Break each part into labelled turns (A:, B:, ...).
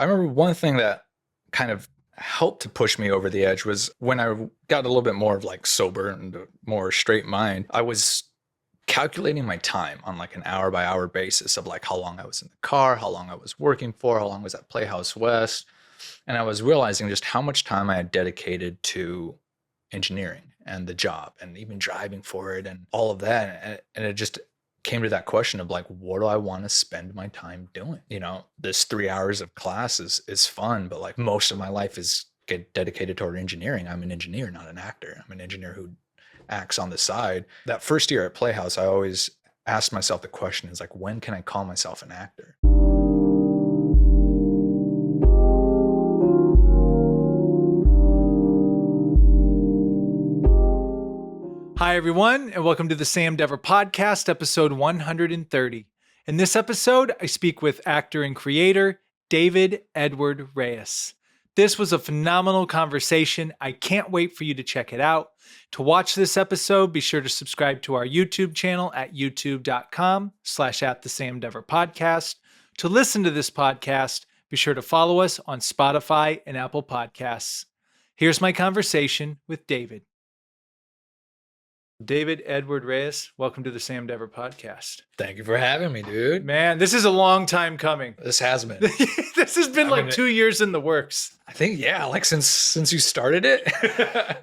A: I remember one thing that kind of helped to push me over the edge was when I got a little bit more of like sober and a more straight mind. I was calculating my time on like an hour by hour basis of like how long I was in the car, how long I was working for, how long I was at Playhouse West. And I was realizing just how much time I had dedicated to engineering and the job and even driving for it and all of that. And it just came to that question of like, what do I want to spend my time doing? You know, this 3 hours of class is fun, but like most of my life is get dedicated toward engineering. I'm an engineer, not an actor. I'm an engineer who acts on the side. That first year at Playhouse, I always asked myself the question is like, when can I call myself an actor?
B: Hi, everyone, and welcome to the Sam Dever Podcast, episode 130. In this episode, I speak with actor and creator David Edward Reyes. This was a phenomenal conversation. I can't wait for you to check it out. To watch this episode, be sure to subscribe to our YouTube channel at youtube.com/@thesamdeverpodcast. To listen to this podcast, be sure to follow us on Spotify and Apple Podcasts. Here's my conversation with David. David Edward Reyes, welcome to the Sam Dever Podcast.
A: Thank you for having me, dude.
B: Man, this is a long time coming.
A: This has been.
B: This has been 2 years in the works.
A: I think, yeah, like since you started it.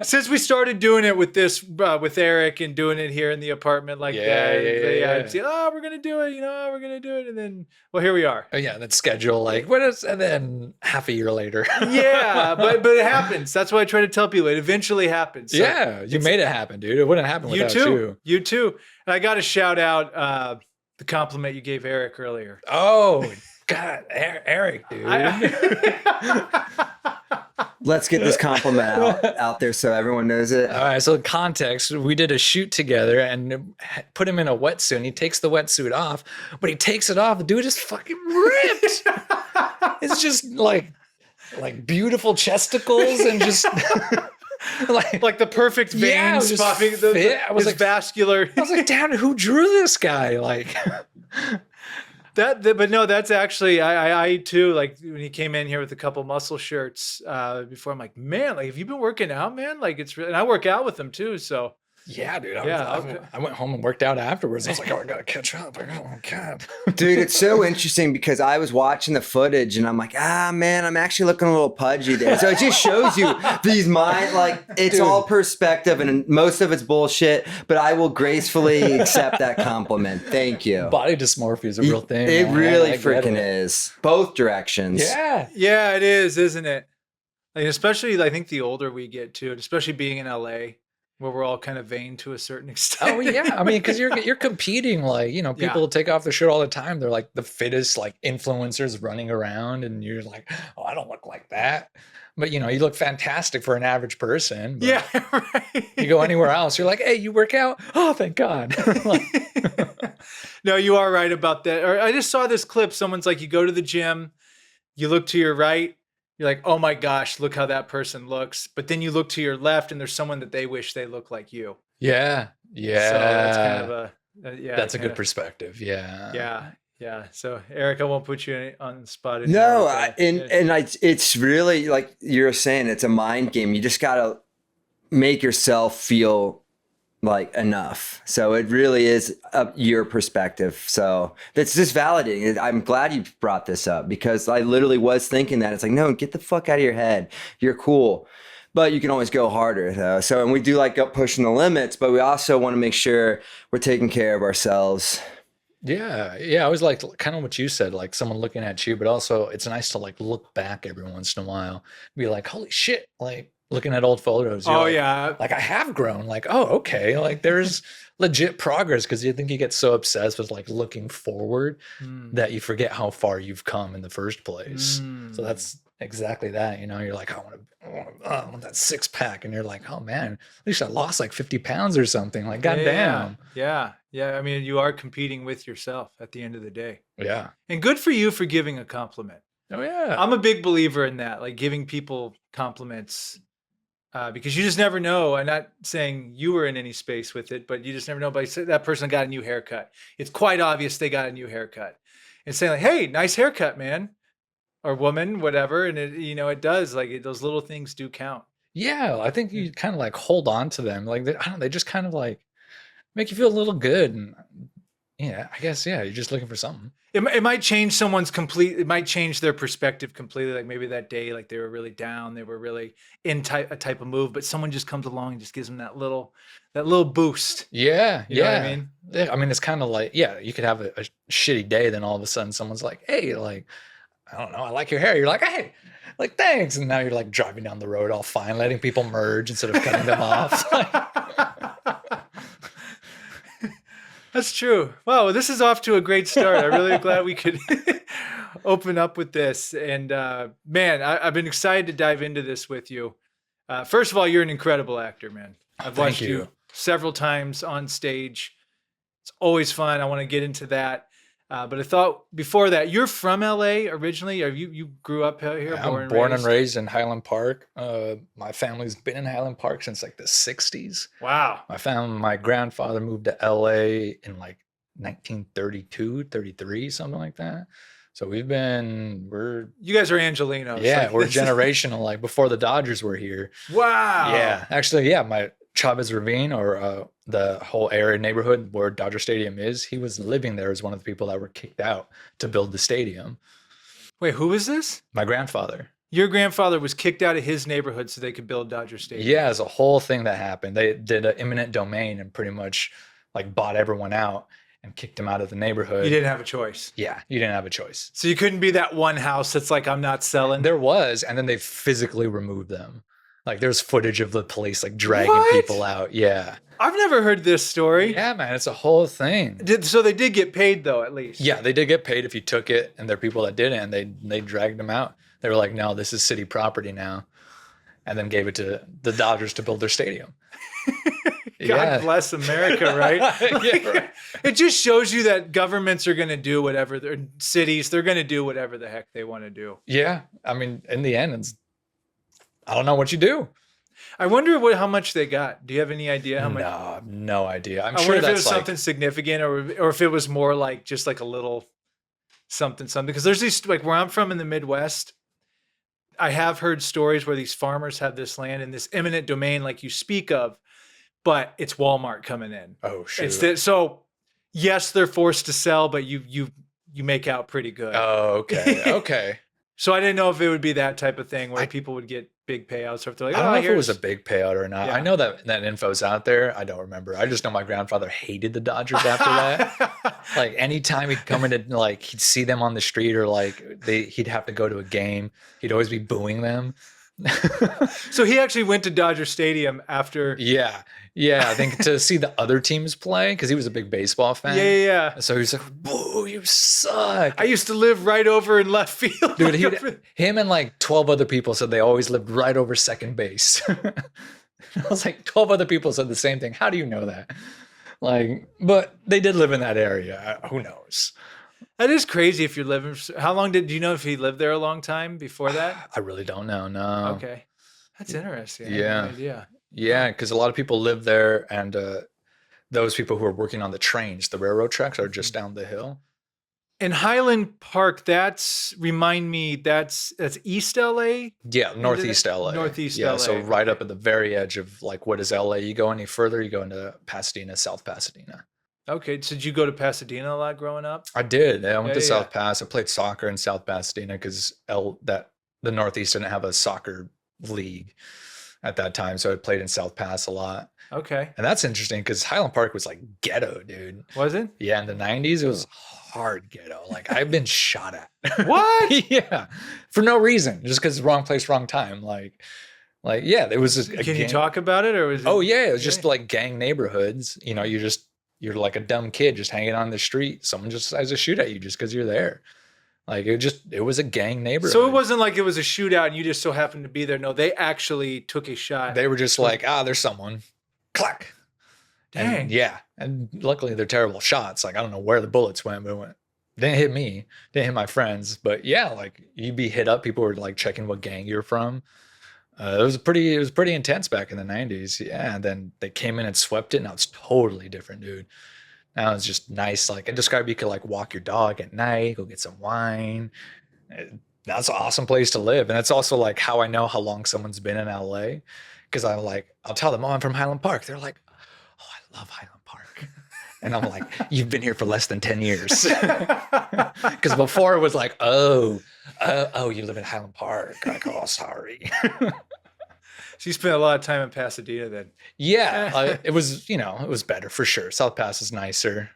B: Since we started doing it with this, with Eric and doing it here in the apartment like that. Yeah. Oh, we're going to do it, we're going to do it. And then, well, here we are.
A: Oh, yeah, that schedule, and then half a year later.
B: Yeah, but it happens. That's why I try to tell people. It eventually happens. So
A: yeah, you made it happen, dude. It wouldn't happen without you.
B: You too. And I got to shout out the compliment you gave Eric earlier.
A: Oh, God, Eric, dude.
C: Let's get this compliment out there so everyone knows it.
A: All right, so in context, we did a shoot together and put him in a wetsuit, and he takes the wetsuit off, but he takes it off. The dude is fucking ripped. It's just like beautiful chesticles and just...
B: like the perfect veins popping. I was vascular.
A: I was like, damn, who drew this guy? Like...
B: But no, that's actually I too. Like when he came in here with a couple muscle shirts before, I'm like, man, like have you been working out, man? Like it's really, and I work out with him too. So
A: yeah, dude. I went home and worked out afterwards. I was like, oh, I gotta catch up. Like, oh my God,
C: dude, it's so interesting because I was watching the footage and I'm like, man, I'm actually looking a little pudgy there. So it just shows you these it's dude. All perspective and most of it's bullshit. But I will gracefully accept that compliment. Thank you.
A: Body dysmorphia is a real thing.
C: It really freaking is. Both directions.
B: Yeah, it is, isn't it? Like especially, I think the older we get too, especially being in LA. Where we're all kind of vain to a certain extent.
A: Oh yeah, I mean, because you're competing, people take off their shirt all the time. They're like the fittest influencers running around, and you're like, oh, I don't look like that. But you look fantastic for an average person.
B: Yeah, right.
A: You go anywhere else, you're like, hey, you work out? Oh, thank God.
B: No, you are right about that. Or I just saw this clip. Someone's like, you go to the gym, you look to your right. You're like, oh my gosh, look how that person looks. But then you look to your left and there's someone that they wish they look like you.
A: Yeah. Yeah.
B: So that's kind of
A: that's a good perspective. Yeah.
B: Yeah. So Eric, I won't put you on the spot anymore.
C: No, it's really like you're saying, it's a mind game. You just got to make yourself feel like enough. So it really is your perspective. So that's just validating. I'm glad you brought this up because I literally was thinking that. It's like, no, get the fuck out of your head. You're cool. But you can always go harder though. So, and we do like up pushing the limits, but we also want to make sure we're taking care of ourselves.
A: Yeah. I always like kind of what you said, like someone looking at you, but also it's nice to look back every once in a while, be like, holy shit, looking at old photos.
B: Yeah.
A: Like I have grown. Like, oh, okay. There's legit progress because you think you get so obsessed with looking forward that you forget how far you've come in the first place. So that's exactly that. You're like, I want that 6-pack. And you're like, oh man, at least I lost 50 pounds or something. Goddamn.
B: Yeah. I mean, you are competing with yourself at the end of the day.
A: Yeah.
B: And good for you for giving a compliment.
A: Oh yeah.
B: I'm a big believer in that, giving people compliments. Because you just never know. I'm not saying you were in any space with it, but you just never know. But that person got a new haircut. It's quite obvious they got a new haircut. And saying hey, nice haircut, man. or woman, whatever. And it does those little things do count.
A: Yeah, I think you kind of like hold on to them. Like I don't know, they just kind of like make you feel a little good. And yeah, I guess yeah, you're just looking for something.
B: It might change it might change their perspective completely. Like maybe that day, like they were really down, they were really in a type of move, but someone just comes along and just gives them that little boost.
A: Yeah,
B: You know
A: yeah.
B: what I mean?
A: Yeah, I mean, it's kind of like, yeah, you could have a shitty day, then all of a sudden someone's like, hey, like, I don't know, I like your hair. You're like, hey, like, thanks. And now you're like driving down the road all fine, letting people merge instead of cutting them off.
B: That's true. Wow, this is off to a great start. I'm really glad we could open up with this. And man, I've been excited to dive into this with you. First of all, you're an incredible actor, man. I've watched you several times on stage. It's always fun. I want to get into that. But I thought before that, you're from LA originally, or you grew up here?
A: Yeah, I'm born and raised in Highland Park. My family's been in Highland Park since like the 60s.
B: Wow.
A: My grandfather moved to LA in like 1932, 33, something like that. So you
B: guys are Angelinos.
A: Yeah, we're generational, like before the Dodgers were here.
B: Wow.
A: Yeah, actually, yeah, my Chavez Ravine, or the whole area neighborhood where Dodger Stadium is, he was living there as one of the people that were kicked out to build the stadium.
B: Wait, who is this?
A: My grandfather.
B: Your grandfather was kicked out of his neighborhood so they could build Dodger Stadium.
A: Yeah, it's a whole thing that happened. They did an eminent domain and pretty much like bought everyone out and kicked him out of the neighborhood.
B: You didn't have a choice.
A: Yeah, you didn't have a choice.
B: So you couldn't be that one house that's like, I'm not selling.
A: There was, and then they physically removed them. Like there's footage of the police like dragging people out. Yeah.
B: I've never heard this story.
A: Yeah, man, it's a whole thing.
B: So they did get paid though, at least.
A: Yeah, they did get paid if you took it, and there are people that didn't, and they dragged them out. They were like, no, this is city property now. And then gave it to the Dodgers to build their stadium.
B: God bless America, right?
A: Yeah, right?
B: It just shows you that governments are going to do whatever, cities, they're going to do whatever the heck they want to do.
A: Yeah. I mean, in the end, I don't know what you do.
B: I wonder how much they got. Do you have any idea how much?
A: No, no idea.
B: I wonder if it was something significant, or if it was more like just like a little something. Because there's these, like where I'm from in the Midwest, I have heard stories where these farmers have this land in this eminent domain like you speak of, but it's Walmart coming in.
A: Oh, shoot.
B: So yes, they're forced to sell, but you make out pretty good.
A: Oh, okay. Okay.
B: So I didn't know if it would be that type of thing where people would get big payouts, or if they're like,
A: I don't know if it was a big payout or not. Yeah. I know that info's out there. I don't remember. I just know my grandfather hated the Dodgers after that. Like anytime he'd come in, like he'd see them on the street, or like he'd have to go to a game, he'd always be booing them.
B: So he actually went to Dodger Stadium after.
A: Yeah. I think to see the other teams play, because he was a big baseball fan.
B: Yeah.
A: So he's like, "Boo, you suck."
B: I used to live right over in left field.
A: Dude, him and like 12 other people said they always lived right over second base. I was like, 12 other people said the same thing. How do you know that? Like, but they did live in that area. Who knows?
B: That is crazy. If you're living, how long do you know if he lived there a long time before that?
A: I really don't know. No.
B: Okay. That's interesting.
A: Yeah. Yeah, because a lot of people live there, and those people who are working on the trains, the railroad tracks, are just down the hill.
B: In Highland Park, remind me, that's East LA?
A: Yeah, Northeast LA.
B: Northeast
A: LA. So
B: right.
A: Right up at the very edge of like what is LA. You go any further, you go into Pasadena, South Pasadena.
B: Okay, so did you go to Pasadena a lot growing up?
A: I did. I went to South Pass. I played soccer in South Pasadena because the Northeast didn't have a soccer league at that time, so I played in South Pass a lot.
B: Okay.
A: And that's interesting because Highland Park was like ghetto, dude.
B: Was it?
A: Yeah, in the 90s, it was hard ghetto. Like I've been shot at.
B: What?
A: Yeah, for no reason, just because wrong place, wrong time. Like yeah, there was.
B: Can you talk about it, or was it?
A: Oh yeah, it was just like gang neighborhoods. You know, you're like a dumb kid just hanging on the street. Someone just decides to shoot at you just because you're there. Like it was a gang neighborhood.
B: So it wasn't like it was a shootout and you just so happened to be there. No, they actually took a shot.
A: They were just like, there's someone. Clack.
B: Dang.
A: And yeah. And luckily they're terrible shots. Like I don't know where the bullets went, but didn't hit me. Didn't hit my friends. But yeah, like you'd be hit up. People were like checking what gang you're from. It was pretty intense back in the 90s. Yeah. And then they came in and swept it. Now it's totally different, dude. Now it's just nice. Like I described, you could like walk your dog at night, go get some wine. That's an awesome place to live. And it's also like how I know how long someone's been in LA. Cause I'll tell them, oh, I'm from Highland Park. They're like, oh, I love Highland Park. And I'm like, you've been here for less than 10 years. Cause before it was like, oh, you live in Highland Park. Like, oh, sorry.
B: So you spent a lot of time in Pasadena then.
A: Yeah, it was, it was better for sure. South Pass is nicer.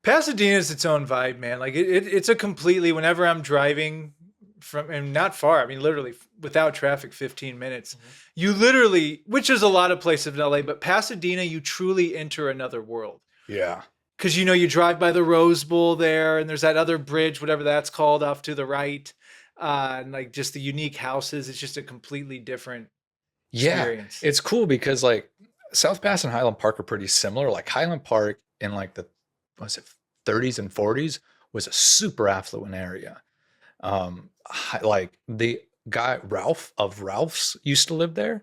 B: Pasadena is its own vibe, man. Like it's a completely, whenever I'm driving from, and not far, I mean, literally without traffic, 15 minutes, you literally, which is a lot of places in LA, but Pasadena, you truly enter another world.
A: Yeah.
B: Cause you drive by the Rose Bowl there and there's that other bridge, whatever that's called, off to the right. And like just the unique houses. It's just a completely different experience.
A: It's cool because like South Pass and Highland Park are pretty similar. Like Highland Park in like the, was it 30s and 40s was a super affluent area. Like the guy Ralph of Ralph's used to live there.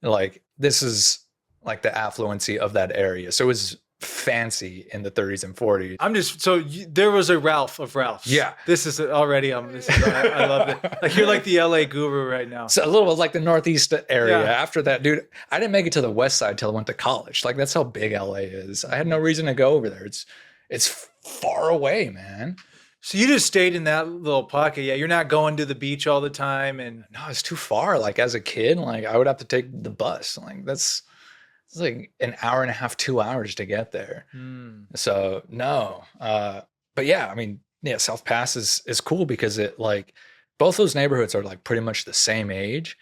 A: Like this is like the affluency of that area. So it was fancy in the 30s and 40s.
B: There was a Ralph of Ralph's.
A: Yeah.
B: This is already, I love it. Like you're like the LA guru right now.
A: So a little bit like the Northeast area.
B: Yeah.
A: After that, dude, I didn't make it to the West Side till I went to college. Like that's how big LA is. I had no reason to go over there. It's far away, man.
B: So you just stayed in that little pocket. Yeah. You're not going to the beach all the time. And
A: No, it's too far. Like as a kid, like I would have to take the bus. Like it's like an hour and a half, 2 hours to get there. So no. But yeah, I mean, yeah, South Pass is cool because it like both those neighborhoods are like pretty much the same age,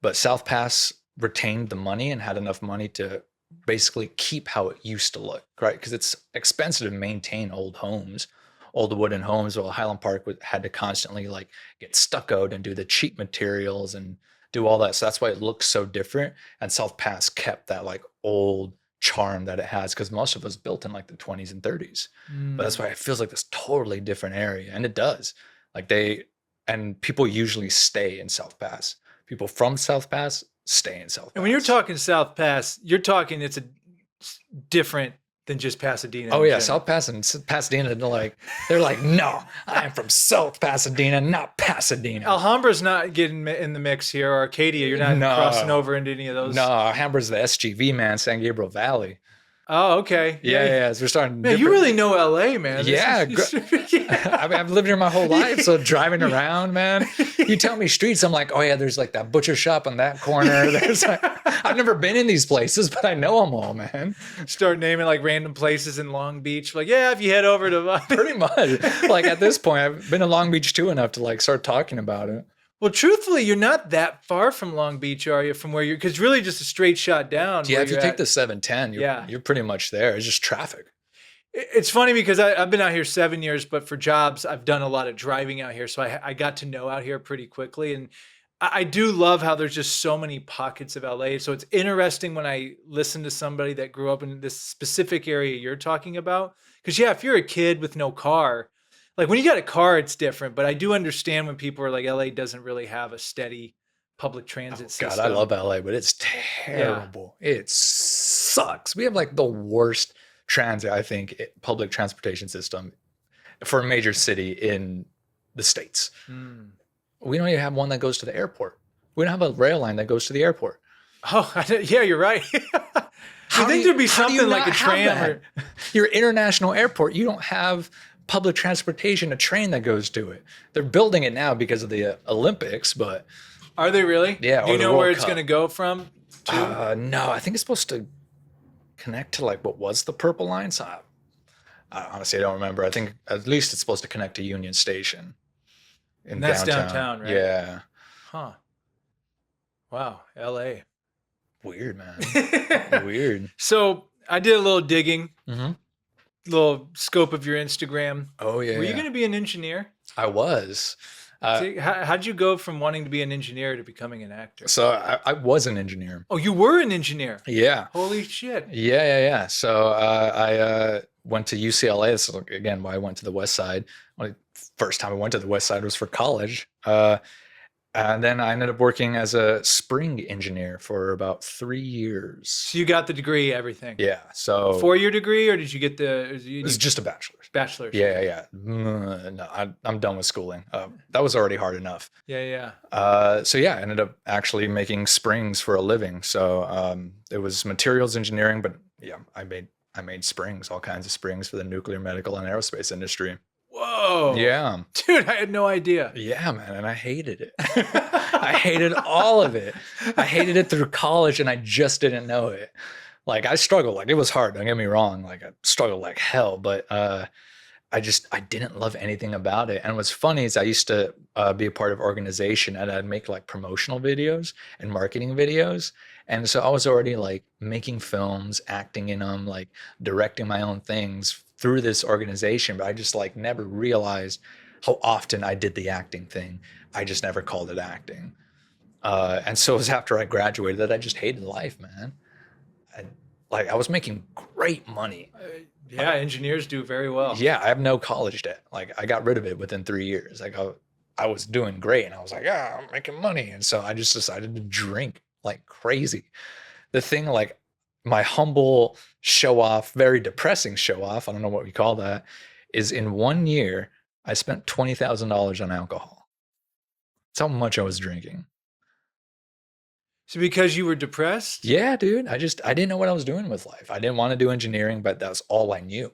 A: but South Pass retained the money and had enough money to basically keep how it used to look, right? Because it's expensive to maintain old homes, old wooden homes. While Highland Park had to constantly like get stuccoed and do the cheap materials and do all that. So that's why it looks so different. And South Pass kept that like old charm that it has because most of it was built in like the 20s and 30s. But that's why it feels like this totally different area. And it does. Like people usually stay in South Pass. People from South Pass stay in South Pass.
B: And when you're talking South Pass, you're talking it's a different than just Pasadena.
A: Oh yeah, South Pass and Pasadena, they're like, no, I'm from South Pasadena, not Pasadena.
B: Alhambra's not getting in the mix here, or Arcadia. You're not crossing over into any of those.
A: No, Alhambra's the SGV, man, San Gabriel Valley.
B: Oh, okay.
A: Yeah. So we're starting.
B: Man, you really know LA, man.
A: Yeah. I mean, I've lived here my whole life. So driving around, man, you tell me streets, I'm like, oh yeah, there's like that butcher shop on that corner. There's like, I've never been in these places, but I know them all, man.
B: Start naming like random places in Long Beach. Like, yeah, if you head over to
A: pretty much. Like at this point, I've been to Long Beach too enough to like start talking about it.
B: Well, truthfully, you're not that far from Long Beach, are you? From where you're, because really just a straight shot down.
A: Yeah, if you take the 710, you're pretty much there. It's just traffic.
B: It's funny because I've been out here 7 years, but for jobs, I've done a lot of driving out here. So I got to know out here pretty quickly. And I do love how there's just so many pockets of LA. So it's interesting when I listen to somebody that grew up in this specific area you're talking about. Because yeah, if you're a kid with no car, like when you got a car, it's different, but I do understand when people are like, LA doesn't really have a steady public transit system.
A: God, I love LA, but it's terrible. Yeah. It sucks. We have like the worst transit, I think, public transportation system for a major city in the States. We don't even have one that goes to the airport. We don't have a rail line that goes to the airport.
B: Oh, yeah, you're right. I think there'd be something like a tram.
A: Your international airport, you don't have public transportation, a train that goes to it. They're building it now because of the Olympics, but
B: are they really?
A: Yeah.
B: Do you know where it's going to go from?
A: No, I think it's supposed to connect to like what was the Purple Line. So honestly, I don't remember. I think at least it's supposed to connect to Union Station.
B: And that's downtown, right?
A: Yeah.
B: Huh. Wow. LA.
A: Weird, man. Weird.
B: So I did a little digging. Little scope of your Instagram.
A: Oh yeah.
B: Were you going to be an engineer?
A: I was.
B: How'd you go from wanting to be an engineer to becoming an actor?
A: So I was an engineer.
B: Oh, you were an engineer?
A: Yeah.
B: Holy shit.
A: Yeah. So I went to UCLA. This is again why I went to the West Side. First time I went to the West Side was for college. And then I ended up working as a spring engineer for about 3 years.
B: So you got the degree, everything.
A: Yeah. So
B: 4-year degree, or did you get the?
A: it was just a bachelor's.
B: Bachelor's.
A: Yeah, yeah. No, I'm done with schooling. That was already hard enough.
B: Yeah.
A: So yeah, I ended up actually making springs for a living. So it was materials engineering, but yeah, I made springs, all kinds of springs for the nuclear, medical, and aerospace industry.
B: Whoa.
A: Yeah.
B: Dude, I had no idea.
A: Yeah, man. And I hated it. I hated all of it. I hated it through college and I just didn't know it. Like I struggled, like it was hard. Don't get me wrong. Like I struggled like hell, but I didn't love anything about it. And what's funny is I used to be a part of organization and I'd make like promotional videos and marketing videos. And so I was already like making films, acting in them, like directing my own things through this organization. But I just like never realized how often I did the acting thing. I just never called it acting. And so it was after I graduated that I just hated life, man. I was making great money.
B: Yeah, engineers do very well.
A: Yeah, I have no college debt. Like I got rid of it within 3 years. Like I was doing great and I was like, yeah, I'm making money. And so I just decided to drink like crazy. The thing, like my humble show off, very depressing show off, I don't know what we call that, is in 1 year, I spent $20,000 on alcohol. That's how much I was drinking.
B: So because you were depressed?
A: Yeah, dude. I didn't know what I was doing with life. I didn't want to do engineering, but that's all I knew.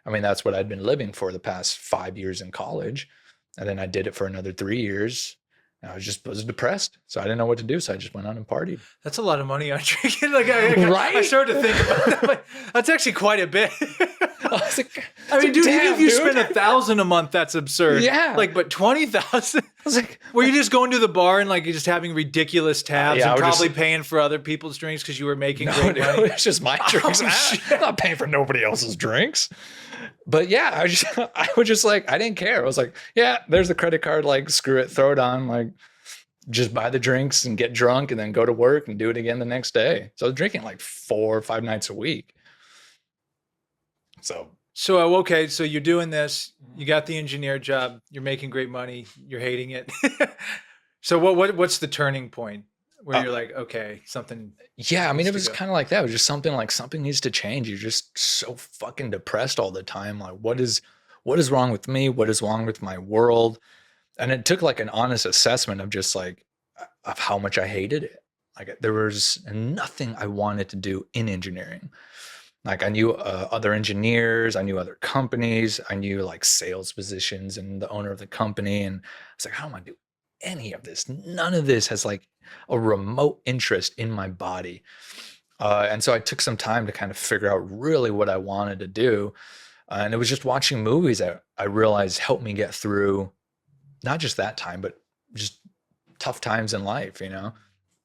A: I mean, that's what I'd been living for the past 5 years in college. And then I did it for another 3 years. And I was depressed. So I didn't know what to do. So I just went out and partied.
B: That's a lot of money on drinking. Like
A: Right?
B: I started to think about that. Like, that's actually quite a bit.
A: I
B: mean, dude, even if you spend $1,000 a month, that's absurd.
A: Yeah.
B: Like, but 20,000.
A: I was like,
B: were you just going to the bar and like just having ridiculous tabs
A: Yeah,
B: and
A: I would
B: probably
A: just-
B: paying for other people's drinks because you were making
A: no,
B: great
A: dude,
B: money?
A: it's just my drinks. I'm not paying for nobody else's drinks. But yeah, I was just like, I didn't care. I was like, yeah, there's the credit card. Like, screw it, throw it on. Like, just buy the drinks and get drunk and then go to work and do it again the next day. So I was drinking like 4 or 5 nights a week. So
B: Okay, so you're doing this, you got the engineer job, you're making great money, you're hating it. So what's the turning point where you're like, okay, something?
A: yeah, I mean, it
B: needs to
A: was
B: go.
A: kind of like that. It was just something like something needs to change. You're just so fucking depressed all the time. Like, what is wrong with me? What is wrong with my world? And it took like an honest assessment of just like of how much I hated it. Like there was nothing I wanted to do in engineering. Like I knew other engineers, I knew other companies, I knew like sales positions and the owner of the company. And I was like, I don't want to do any of this. None of this has like a remote interest in my body. And so I took some time to kind of figure out really what I wanted to do. And it was just watching movies that I realized helped me get through not just that time, but just tough times in life, you know?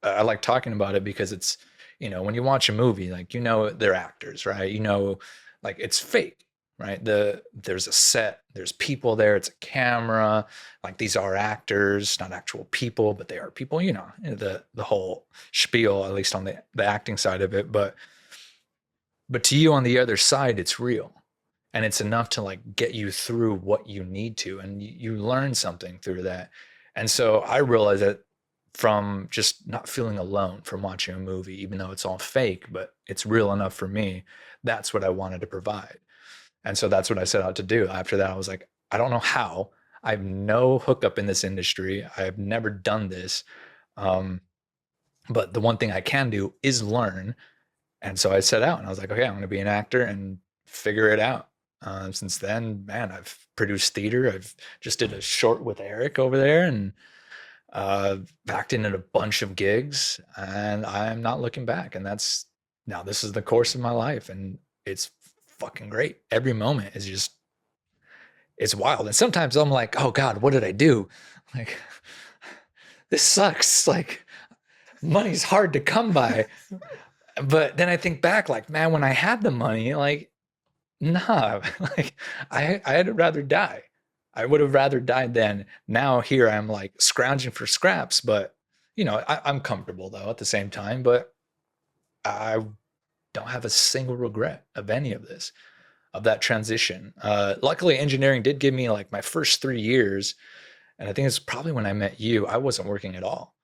A: I like talking about it because it's, you know, when you watch a movie, like, you know, they're actors, right? You know, like it's fake, right? There's a set, there's people there, it's a camera, like these are actors, not actual people, but they are people, you know, the whole spiel, at least on the acting side of it. But to you on the other side, it's real. And it's enough to like get you through what you need to. And you learn something through that. And so I realized that from just not feeling alone from watching a movie, even though it's all fake, but it's real enough for me, that's what I wanted to provide. And so that's what I set out to do. After that, I was like, I don't know how. I have no hookup in this industry. I have never done this. But the one thing I can do is learn. And so I set out and I was like, okay, I'm going to be an actor and figure it out. Since then, man, I've produced theater. I've just did a short with Eric over there and acted in a bunch of gigs, and I'm not looking back. And this is the course of my life, and it's fucking great. Every moment is just, it's wild. And sometimes I'm like, oh God, what did I do? Like, this sucks. Like, money's hard to come by. But then I think back, like, man, when I had the money, like, nah, like I'd rather die. I would have rather died then. Now here I'm like scrounging for scraps, but you know, I'm comfortable though at the same time, but I don't have a single regret of any of this, of that transition. Luckily engineering did give me like my first 3 years And I think it's probably when I met you, I wasn't working at all.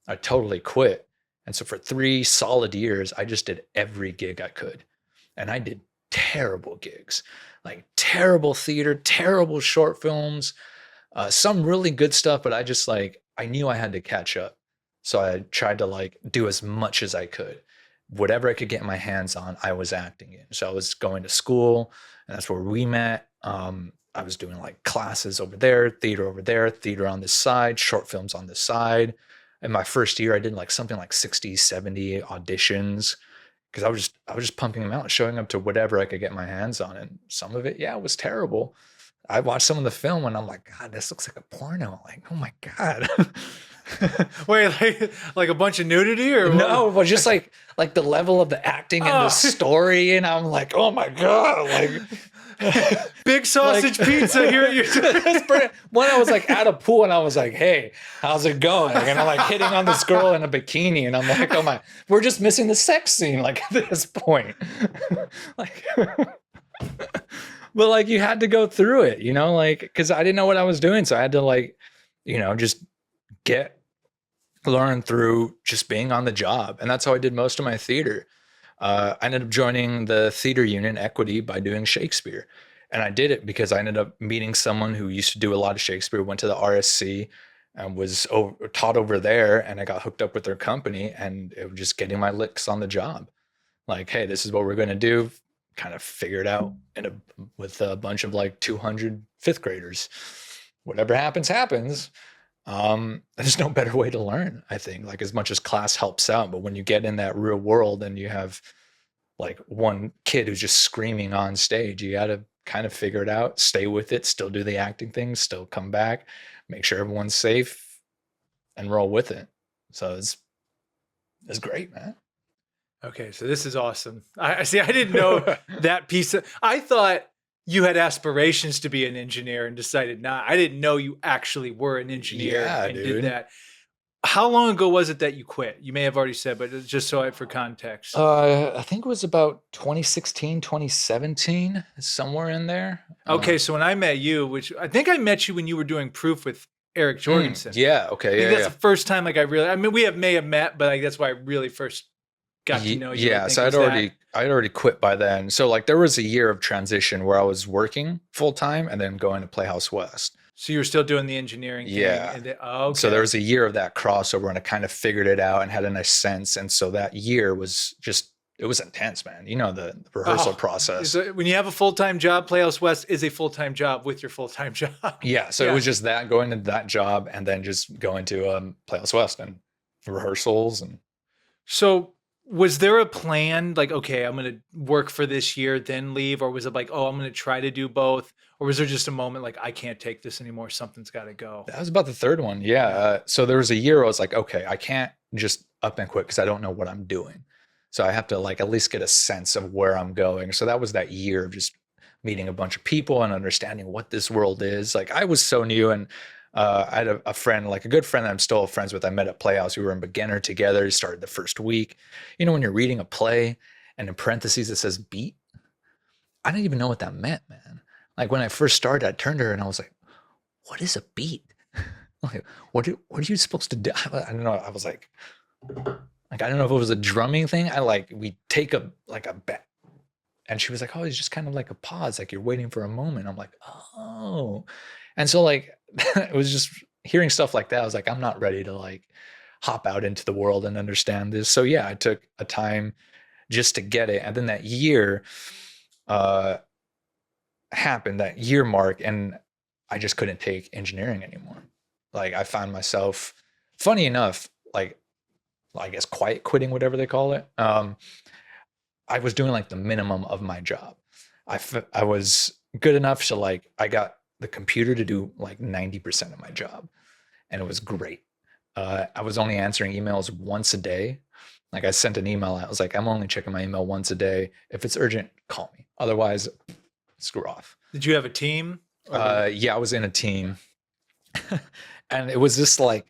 A: I totally quit. And so for 3 solid years, I just did every gig I could. And I did terrible gigs, like terrible theater, terrible short films, some really good stuff, but I just like, I knew I had to catch up. So I tried to like do as much as I could. Whatever I could get my hands on, I was acting in. So I was going to school, and that's where we met. I was doing like classes over there, theater on this side, short films on this side. In my first year, I did like something like 60, 70 auditions because I was just pumping them out, showing up to whatever I could get my hands on. And some of it, yeah, it was terrible. I watched some of the film and I'm like, God, this looks like a porno. Like, oh my God.
B: Wait, like a bunch of nudity or what?
A: No, but just like the level of the acting and the story, and I'm like, oh my God, like
B: big sausage pizza here at your
A: When I was like at a pool and I was like, hey, how's it going? And I'm like hitting on this girl in a bikini, and I'm like, oh my, we're just missing the sex scene like at this point. Like but like you had to go through it, you know, like because I didn't know what I was doing. So I had to like, you know, just learn through just being on the job. And that's how I did most of my theater. I ended up joining the theater union equity by doing Shakespeare. And I did it because I ended up meeting someone who used to do a lot of Shakespeare, went to the RSC and was taught over there. And I got hooked up with their company, and it was just getting my licks on the job. Like, hey, this is what we're going to do. Kind of figured out with a bunch of like 200 fifth graders. Whatever happens, happens. There's no better way to learn, I think, like as much as class helps out. But when you get in that real world and you have like one kid who's just screaming on stage, you got to kind of figure it out, stay with it, still do the acting thing, still come back, make sure everyone's safe and roll with it. So it's great, man.
B: Okay, so this is awesome. I see. I didn't know that piece. I thought you had aspirations to be an engineer and decided not. I didn't know you actually were an engineer and did that. How long ago was it that you quit? You may have already said, but just for context.
A: I think it was about 2016, 2017, somewhere in there.
B: Okay, so when I met you, which I think I met you when you were doing Proof with Eric Jorgensen.
A: Yeah, okay.
B: I think that's the first time like I mean, we may have met, but like that's why I really first got to know you.
A: Yeah, so I'd already quit by then. So like there was a year of transition where I was working full time and then going to Playhouse West.
B: So you were still doing the engineering thing?
A: Yeah.
B: And okay.
A: So there was a year of that crossover, and I kind of figured it out and had a nice sense. And so that year was just, it was intense, man. You know, the rehearsal process.
B: So when you have a full-time job, Playhouse West is a full-time job with your full-time job.
A: Yeah. So it was just that, going to that job and then just going to Playhouse West and rehearsals. And
B: so was there a plan like, okay, I'm going to work for this year, then leave? Or was it like, oh, I'm going to try to do both? Or was there just a moment like, I can't take this anymore, something's got to go?
A: That was about the third one. Yeah. So there was a year I was like, okay, I can't just up and quit because I don't know what I'm doing. So I have to like at least get a sense of where I'm going. So that was that year of just meeting a bunch of people and understanding what this world is. Like I was so new, and I had a friend, like a good friend that I'm still friends with. I met at Playhouse. We were in beginner together. He started the first week. You know, when you're reading a play and in parentheses it says beat, I didn't even know what that meant, man. Like when I first started, I turned to her and I was like, what is a beat? Like, what are you supposed to do? I don't know. I was like, I don't know if it was a drumming thing. We take a bet. And she was like, oh, it's just kind of like a pause. Like you're waiting for a moment. I'm like, oh. And so like, it was just hearing stuff like that. I was like, I'm not ready to like hop out into the world and understand this. So yeah, I took a time just to get it. And then that year happened, that year mark, and I just couldn't take engineering anymore. Like I found myself, funny enough, like I guess quiet quitting, whatever they call it. I was doing like the minimum of my job. I was good enough to like, I got the computer to do like 90% of my job, and it was great. I was only answering emails once a day. Like I sent an email out. I was like, I'm only checking my email once a day. If it's urgent, call me. Otherwise, screw off.
B: Did you have a team?
A: Yeah, I was in a team. And it was this like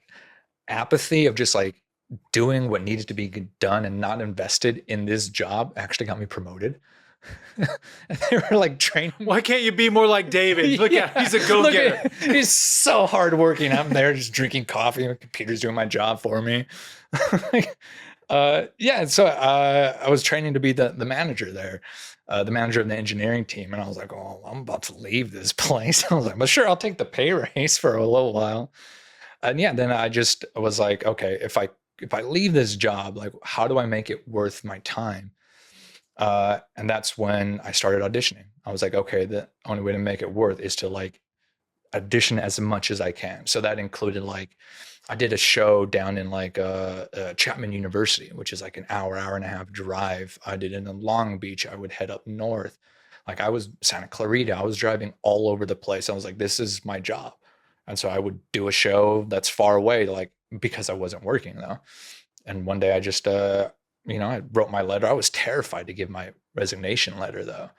A: apathy of just like doing what needed to be done and not invested in this job actually got me promoted. And they were like training.
B: Why can't you be more like David? Look
A: Yeah.
B: at he's a go-getter.
A: He's so hardworking. I'm there just drinking coffee. The computer's doing my job for me. Yeah. So I was training to be the manager there, the manager of the engineering team. And I was like, oh, I'm about to leave this place. I was like, but sure, I'll take the pay raise for a little while. And yeah, then I just was like, okay, if I leave this job, like, how do I make it worth my time? And that's when I started auditioning. I was like, okay, the only way to make it worth is to like audition as much as I can. So that included like, I did a show down in like Chapman University, which is like an hour and a half drive. I did it in Long Beach. I would head up north. Like I was Santa Clarita. I was driving all over the place. I was like, this is my job. And so I would do a show that's far away, like because I wasn't working though. And one day I just, I wrote my letter. I was terrified to give my resignation letter though.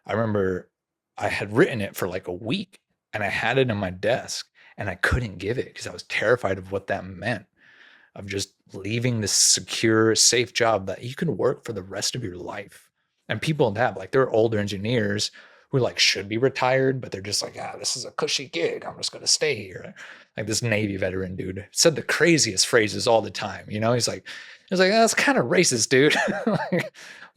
A: I remember I had written it for like a week and I had it on my desk and I couldn't give it because I was terrified of what that meant, of just leaving this secure, safe job that you can work for the rest of your life. And people have like, there are older engineers who like should be retired, but they're just like, this is a cushy gig. I'm just going to stay here. Like this Navy veteran dude said the craziest phrases all the time. He's like, that's kind of racist, dude.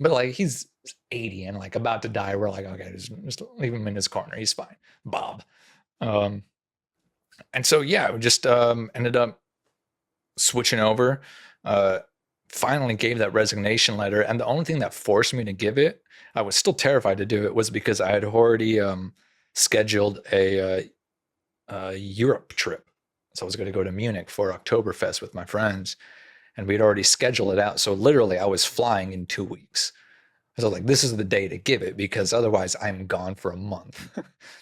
A: But like, he's 80 and like about to die. We're like, okay, just leave him in his corner. He's fine. Bob. And so, yeah, we just ended up switching over, finally gave that resignation letter. And the only thing that forced me to give it, I was still terrified to do it, was because I had already scheduled a Europe trip. So I was going to go to Munich for Oktoberfest with my friends, and we'd already scheduled it out. So literally I was flying in 2 weeks. So I was like, this is the day to give it, because otherwise I'm gone for a month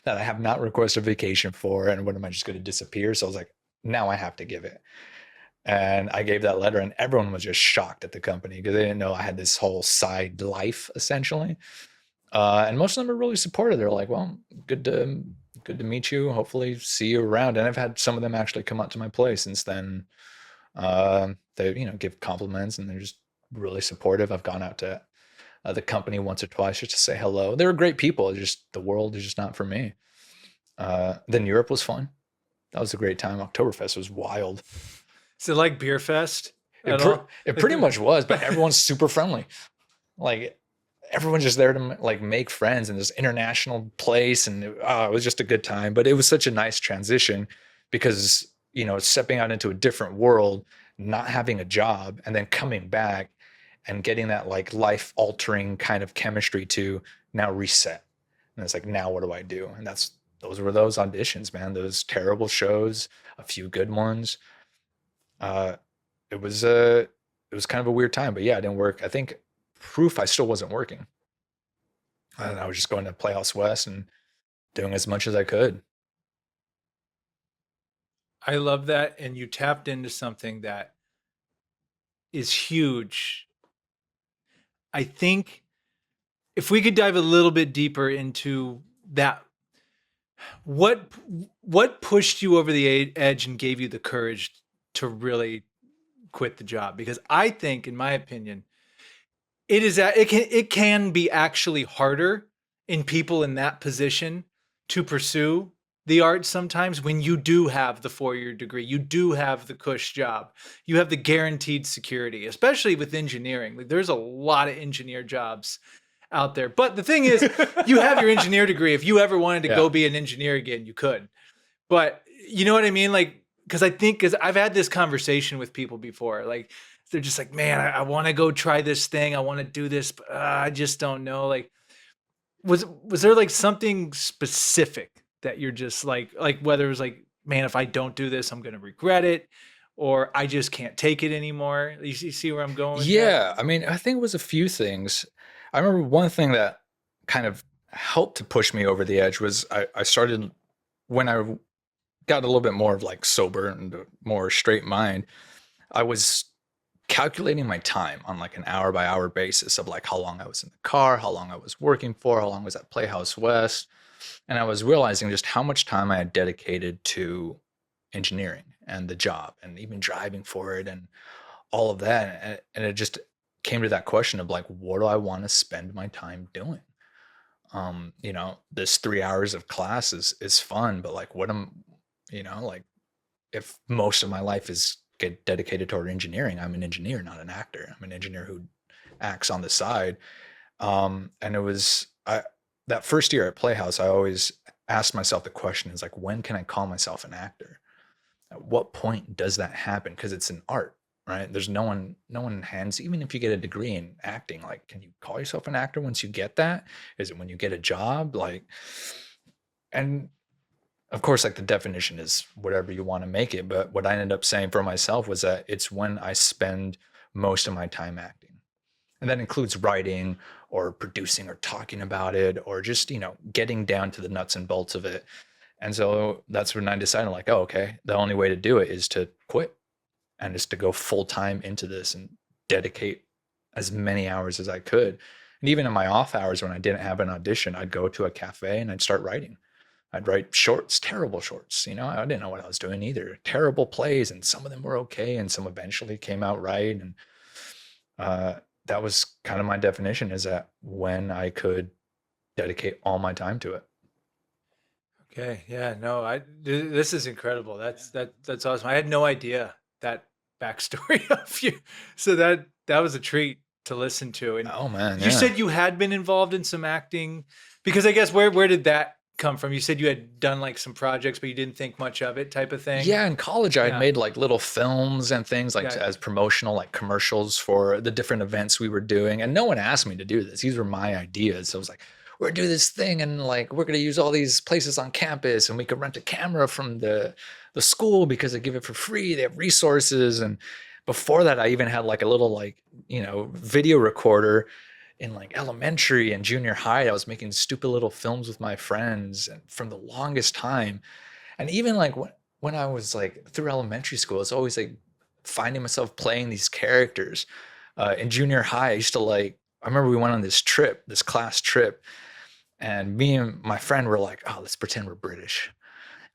A: that I have not requested vacation for. And what am I just going to disappear? So I was like, now I have to give it. And I gave that letter and everyone was just shocked at the company because they didn't know I had this whole side life essentially. And most of them are really supportive. They're like, well, good to meet you. Hopefully see you around. And I've had some of them actually come out to my place since then. They, give compliments and they're just really supportive. I've gone out to the company once or twice just to say hello. They were great people. Just the world is just not for me. Then Europe was fun. That was a great time. Oktoberfest was wild.
B: Is it like Beer Fest?
A: It pretty much was, but everyone's super friendly. Like everyone's just there to like make friends in this international place. And it was just a good time, but it was such a nice transition because, stepping out into a different world, not having a job and then coming back and getting that like life altering kind of chemistry to now reset. And it's like, now what do I do? And those were those auditions, man, those terrible shows, a few good ones. It was kind of a weird time, but yeah, it didn't work. I think proof I still wasn't working. And I was just going to Playhouse West and doing as much as I could.
B: I love that. And you tapped into something that is huge. I think if we could dive a little bit deeper into that, what pushed you over the edge and gave you the courage to really quit the job? Because I think, in my opinion, it can be actually harder in people in that position to pursue the arts sometimes when you do have the 4-year degree, you do have the cush job, you have the guaranteed security, especially with engineering. Like, there's a lot of engineer jobs out there. But the thing is, you have your engineer degree. If you ever wanted to go be an engineer again, you could. But you know what I mean? Like, because I've had this conversation with people before. Like, they're just like, man, I want to go try this thing. I want to do this, but I just don't know. Like, was there like something specific that you're just like whether it was like, man, if I don't do this, I'm going to regret it, or I just can't take it anymore? You see where I'm going with that?
A: I mean, I think it was a few things. I remember one thing that kind of helped to push me over the edge was I started, when I got a little bit more of like sober and a more straight mind, I was calculating my time on like an hour by hour basis of like how long I was in the car, how long I was working for, how long I was at Playhouse West. And I was realizing just how much time I had dedicated to engineering and the job and even driving for it and all of that. And it just came to that question of like, what do I want to spend my time doing? this 3 hours of class is fun, but like like if most of my life is get dedicated toward engineering, I'm an engineer, not an actor. I'm an engineer who acts on the side. And it was that first year at Playhouse, I always asked myself the question is like, when can I call myself an actor? At what point does that happen? Because it's an art, right? There's no one hands, even if you get a degree in acting, like, can you call yourself an actor once you get that? Is it when you get a job? Like, and of course, like the definition is whatever you want to make it. But what I ended up saying for myself was that it's when I spend most of my time acting. And that includes writing or producing or talking about it or just, getting down to the nuts and bolts of it. And so that's when I decided like, oh, okay, the only way to do it is to quit and just to go full time into this and dedicate as many hours as I could. And even in my off hours when I didn't have an audition, I'd go to a cafe and I'd start writing. I'd write shorts, terrible shorts. I didn't know what I was doing either. Terrible plays, and some of them were okay, and some eventually came out right. And that was kind of my definition, is that when I could dedicate all my time to it.
B: Okay. Yeah. No. This is incredible. That's awesome. I had no idea that backstory of you, so that was a treat to listen to. And
A: Oh man,
B: you
A: yeah.
B: said you had been involved in some acting, because I guess where did that come from? You said you had done like some projects, but you didn't think much of it, type of thing.
A: Yeah, in college I
B: Yeah.
A: had made like little films and things like
B: Yeah.
A: as promotional like commercials for the different events we were doing. And no one asked me to do this. These were my ideas. So I was like, we're gonna do this thing and like we're gonna use all these places on campus and we could rent a camera from the school because they give it for free. They have resources. And before that, I even had like a little like, video recorder in like elementary and junior high. I was making stupid little films with my friends and from the longest time. And even like when I was like through elementary school, it's always like finding myself playing these characters. In junior high, I used to like, I remember we went on this trip, this class trip, and me and my friend were like, oh, let's pretend we're British.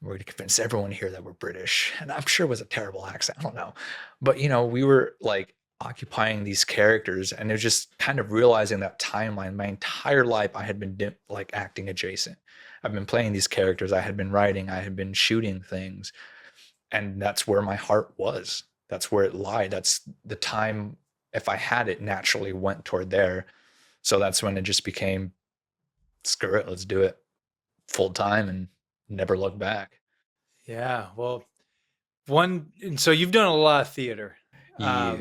A: We're going to convince everyone here that we're British. And I'm sure it was a terrible accent. I don't know. But, we were like occupying these characters, and it was just kind of realizing that timeline. My entire life, I had been like acting adjacent. I've been playing these characters. I had been writing. I had been shooting things. And that's where my heart was. That's where it lied. That's the time, if I had it, naturally went toward there. So that's when it just became, screw it, let's do it full time and never look back.
B: Yeah. Well, and so you've done a lot of theater.
A: Yeah.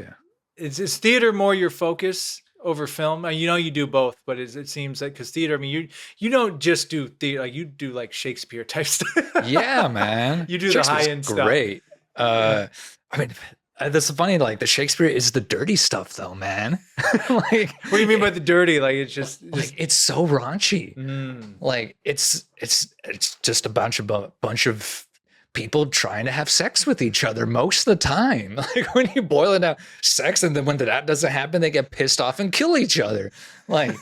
B: Is theater more your focus over film? You do both, but it seems like, because theater, I mean, you don't just do theater, like you do like Shakespeare type stuff.
A: Yeah, man.
B: You do the
A: Shakespeare's
B: high-end stuff.
A: great. I mean, that's funny. Like the Shakespeare is the dirty stuff, though, man. Like,
B: What do you mean by the dirty? Like it's just
A: like it's so raunchy.
B: Mm.
A: Like it's just a bunch of people trying to have sex with each other most of the time. Like when you boil it down, sex, and then when that doesn't happen, they get pissed off and kill each other. Like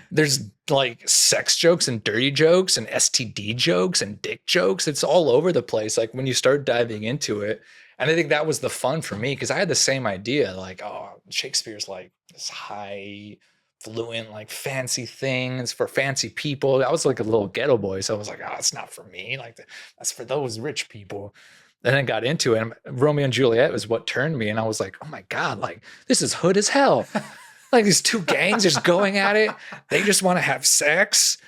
A: there's like sex jokes and dirty jokes and STD jokes and dick jokes. It's all over the place. Like when you start diving into it. And I think that was the fun for me, because I had the same idea, like, oh, Shakespeare's like this high fluent, like fancy things for fancy people. I was like a little ghetto boy. So I was like, oh, it's not for me. Like that's for those rich people. Then I got into it, and Romeo and Juliet was what turned me. And I was like, oh my God, like this is hood as hell. Like these two gangs just going at it. They just want to have sex.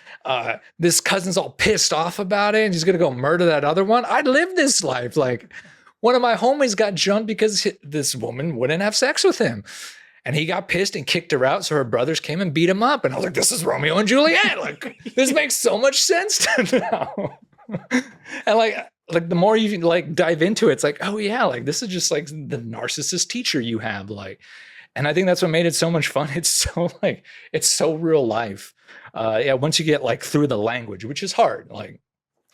A: This cousin's all pissed off about it and he's going to go murder that other one. I'd live this life. Like, one of my homies got jumped because this woman wouldn't have sex with him. And he got pissed and kicked her out. So her brothers came and beat him up. And I was like, this is Romeo and Juliet. Like, this makes so much sense to now. And like the more you like dive into it, it's like, oh yeah, like this is just like the narcissist teacher you have. Like, and I think that's what made it so much fun. It's so real life. Yeah. Once you get like through the language, which is hard, like,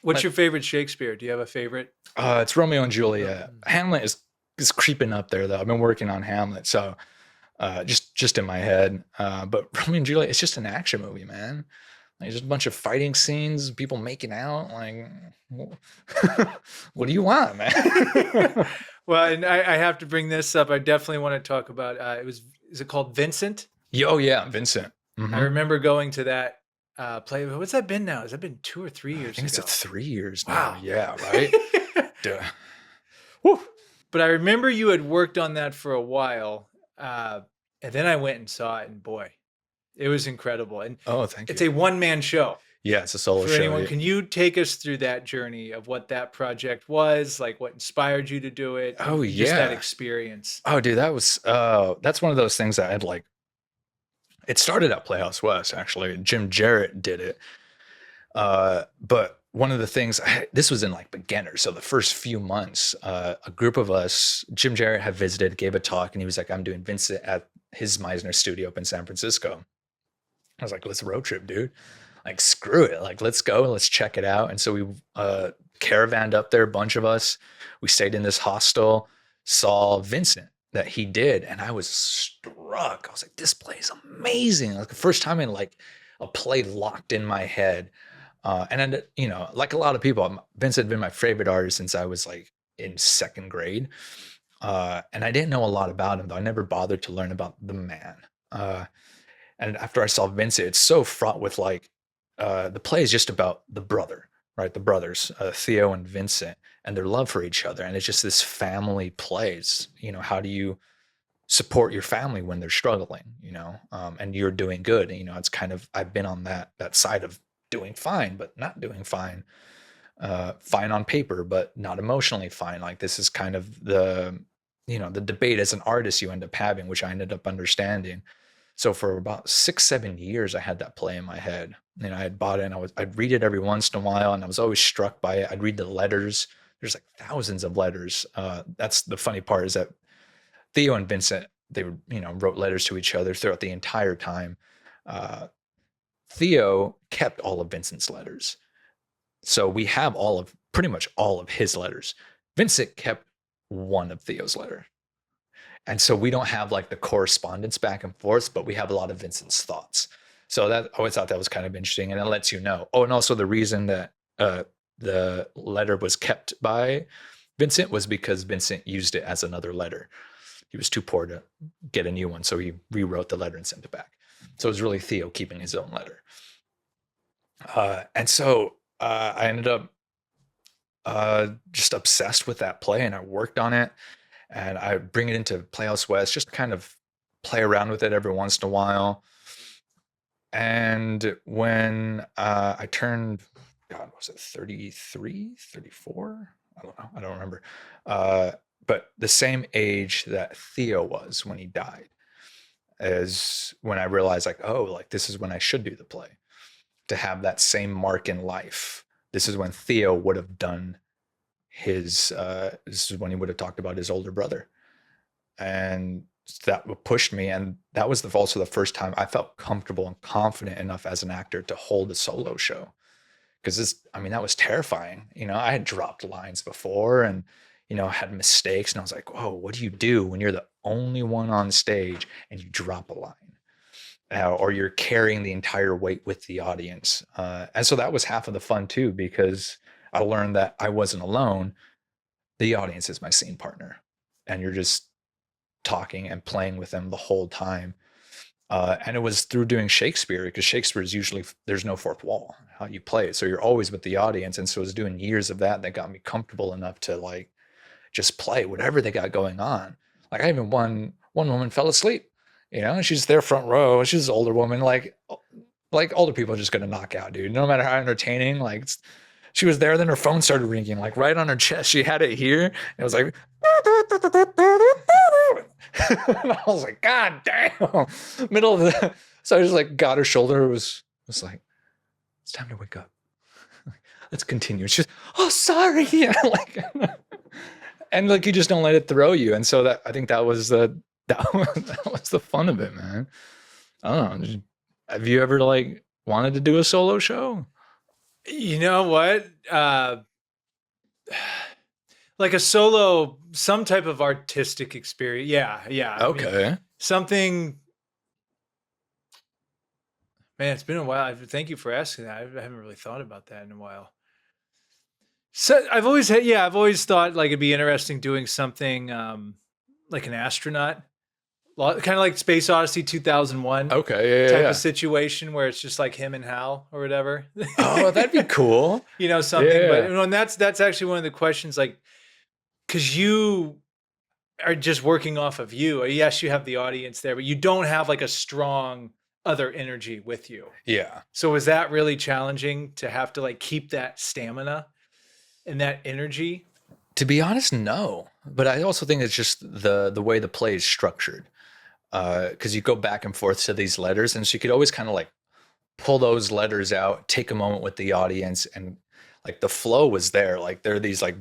B: What's your favorite Shakespeare? Do you have a favorite?
A: It's Romeo and Juliet. Hamlet is creeping up there though. I've been working on Hamlet, so just in my head. But Romeo and Juliet, it's just an action movie, man. Like just a bunch of fighting scenes, people making out. Like, what do you want, man?
B: Well, and I have to bring this up. I definitely want to talk about. Is it called Vincent?
A: Oh yeah, Vincent.
B: I remember going to that play. What's that been now? Has that been 2 or 3
A: I
B: years
A: think it's
B: ago?
A: at 3 years now.
B: Wow.
A: Yeah, right. Duh.
B: Whew. But I remember you had worked on that for a while, and then I went and saw it, and boy, it was incredible. And
A: Oh, thank
B: it's
A: you.
B: a one-man show.
A: Yeah, it's a solo
B: For
A: show.
B: anyone,
A: Yeah.
B: can you take us through that journey of what that project was, like what inspired you to do it,
A: Oh,
B: and just that
A: yeah.
B: experience?
A: Oh, dude, that's one of those things that I'd like. It started at Playhouse West, actually. Jim Jarrett did it. But one of the things, this was in like beginner. So the first few months, a group of us, Jim Jarrett had visited, gave a talk, and he was like, I'm doing Vincent at his Meisner studio up in San Francisco. I was like, let's road trip, dude. Like, screw it. Like, let's go, let's check it out. And so we caravanned up there, a bunch of us. We stayed in this hostel, saw Vincent that he did, and I was struck. I was like, this play is amazing. Like the first time in like a play locked in my head. And then, you know, like a lot of people, Vincent had been my favorite artist since I was like in second grade. And I didn't know a lot about him, though. I never bothered to learn about the man. And after I saw Vincent, it's so fraught with like, the play is just about the brother, right? The brothers, Theo and Vincent, and their love for each other. And it's just this family plays, you know, how do you support your family when they're struggling, you know, and you're doing good. And, you know, it's kind of, I've been on that side of doing fine, but not doing fine, fine on paper, but not emotionally fine. Like this is kind of the, you know, the debate as an artist you end up having, which I ended up understanding. So for about 6, 7 years, I had that play in my head. You know, I had bought it and I'd read it every once in a while, and I was always struck by it. I'd read the letters. There's like thousands of letters. That's the funny part, is that Theo and Vincent, they you know, wrote letters to each other throughout the entire time. Theo kept all of Vincent's letters. So we have pretty much all of his letters. Vincent kept one of Theo's letters. And so we don't have like the correspondence back and forth, but we have a lot of Vincent's thoughts. So that, I always thought that was kind of interesting. And it lets you know. Oh, and also the reason that the letter was kept by Vincent was because Vincent used it as another letter. He was too poor to get a new one, so he rewrote the letter and sent it back. So it was really Theo keeping his own letter. And so I ended up just obsessed with that play, and I worked on it, and I bring it into Playhouse West, just kind of play around with it every once in a while. And when I turned, God, was it 33, 34? I don't know. I don't remember. But the same age that Theo was when he died is when I realized, like, oh, like this is when I should do the play, to have that same mark in life. This is when Theo would have done his, this is when he would have talked about his older brother. And that pushed me. And that was also the first time I felt comfortable and confident enough as an actor to hold a solo show. Because that was terrifying. You know, I had dropped lines before and, you know, had mistakes. And I was like, whoa, what do you do when you're the only one on stage and you drop a line? Or you're carrying the entire weight with the audience. And so that was half of the fun too, because I learned that I wasn't alone. The audience is my scene partner, and you're just talking and playing with them the whole time. And it was through doing Shakespeare, because Shakespeare is usually, there's no fourth wall, how you play it. So you're always with the audience. And so it was doing years of that got me comfortable enough to like just play whatever they got going on. Like I even one woman fell asleep, you know, and she's there front row. She's an older woman, like older people are just going to knock out, dude. No matter how entertaining, like she was there. Then her phone started ringing, like right on her chest. She had it here. And it was like, and I was like, God damn, middle of the, so I just like got her shoulder. It was like, it's time to wake up. Let's continue. She's, oh, sorry. Like, and like, you just don't let it throw you. And so that, I think that was the fun of it, man. I don't know. Have you ever like wanted to do a solo show?
B: You know what? Like a solo, some type of artistic experience. Yeah.
A: Okay.
B: I mean, something. Man, it's been a while. Thank you for asking that. I haven't really thought about that in a while. So I've always thought like it'd be interesting doing something like an astronaut, kind of like Space Odyssey 2001
A: Okay, yeah,
B: type
A: yeah.
B: of situation where it's just like him and Hal or whatever.
A: Oh, that'd be cool.
B: Something.
A: Yeah.
B: But and that's actually one of the questions, like, because you are just working off of you. Yes, you have the audience there, but you don't have like a strong other energy with you.
A: Yeah.
B: So was that really challenging to have to like keep that stamina and that energy?
A: To be honest, no. But I also think it's just the way the play is structured. Because you go back and forth to these letters, and so you could always kind of like pull those letters out, take a moment with the audience, and like the flow was there. Like there are these like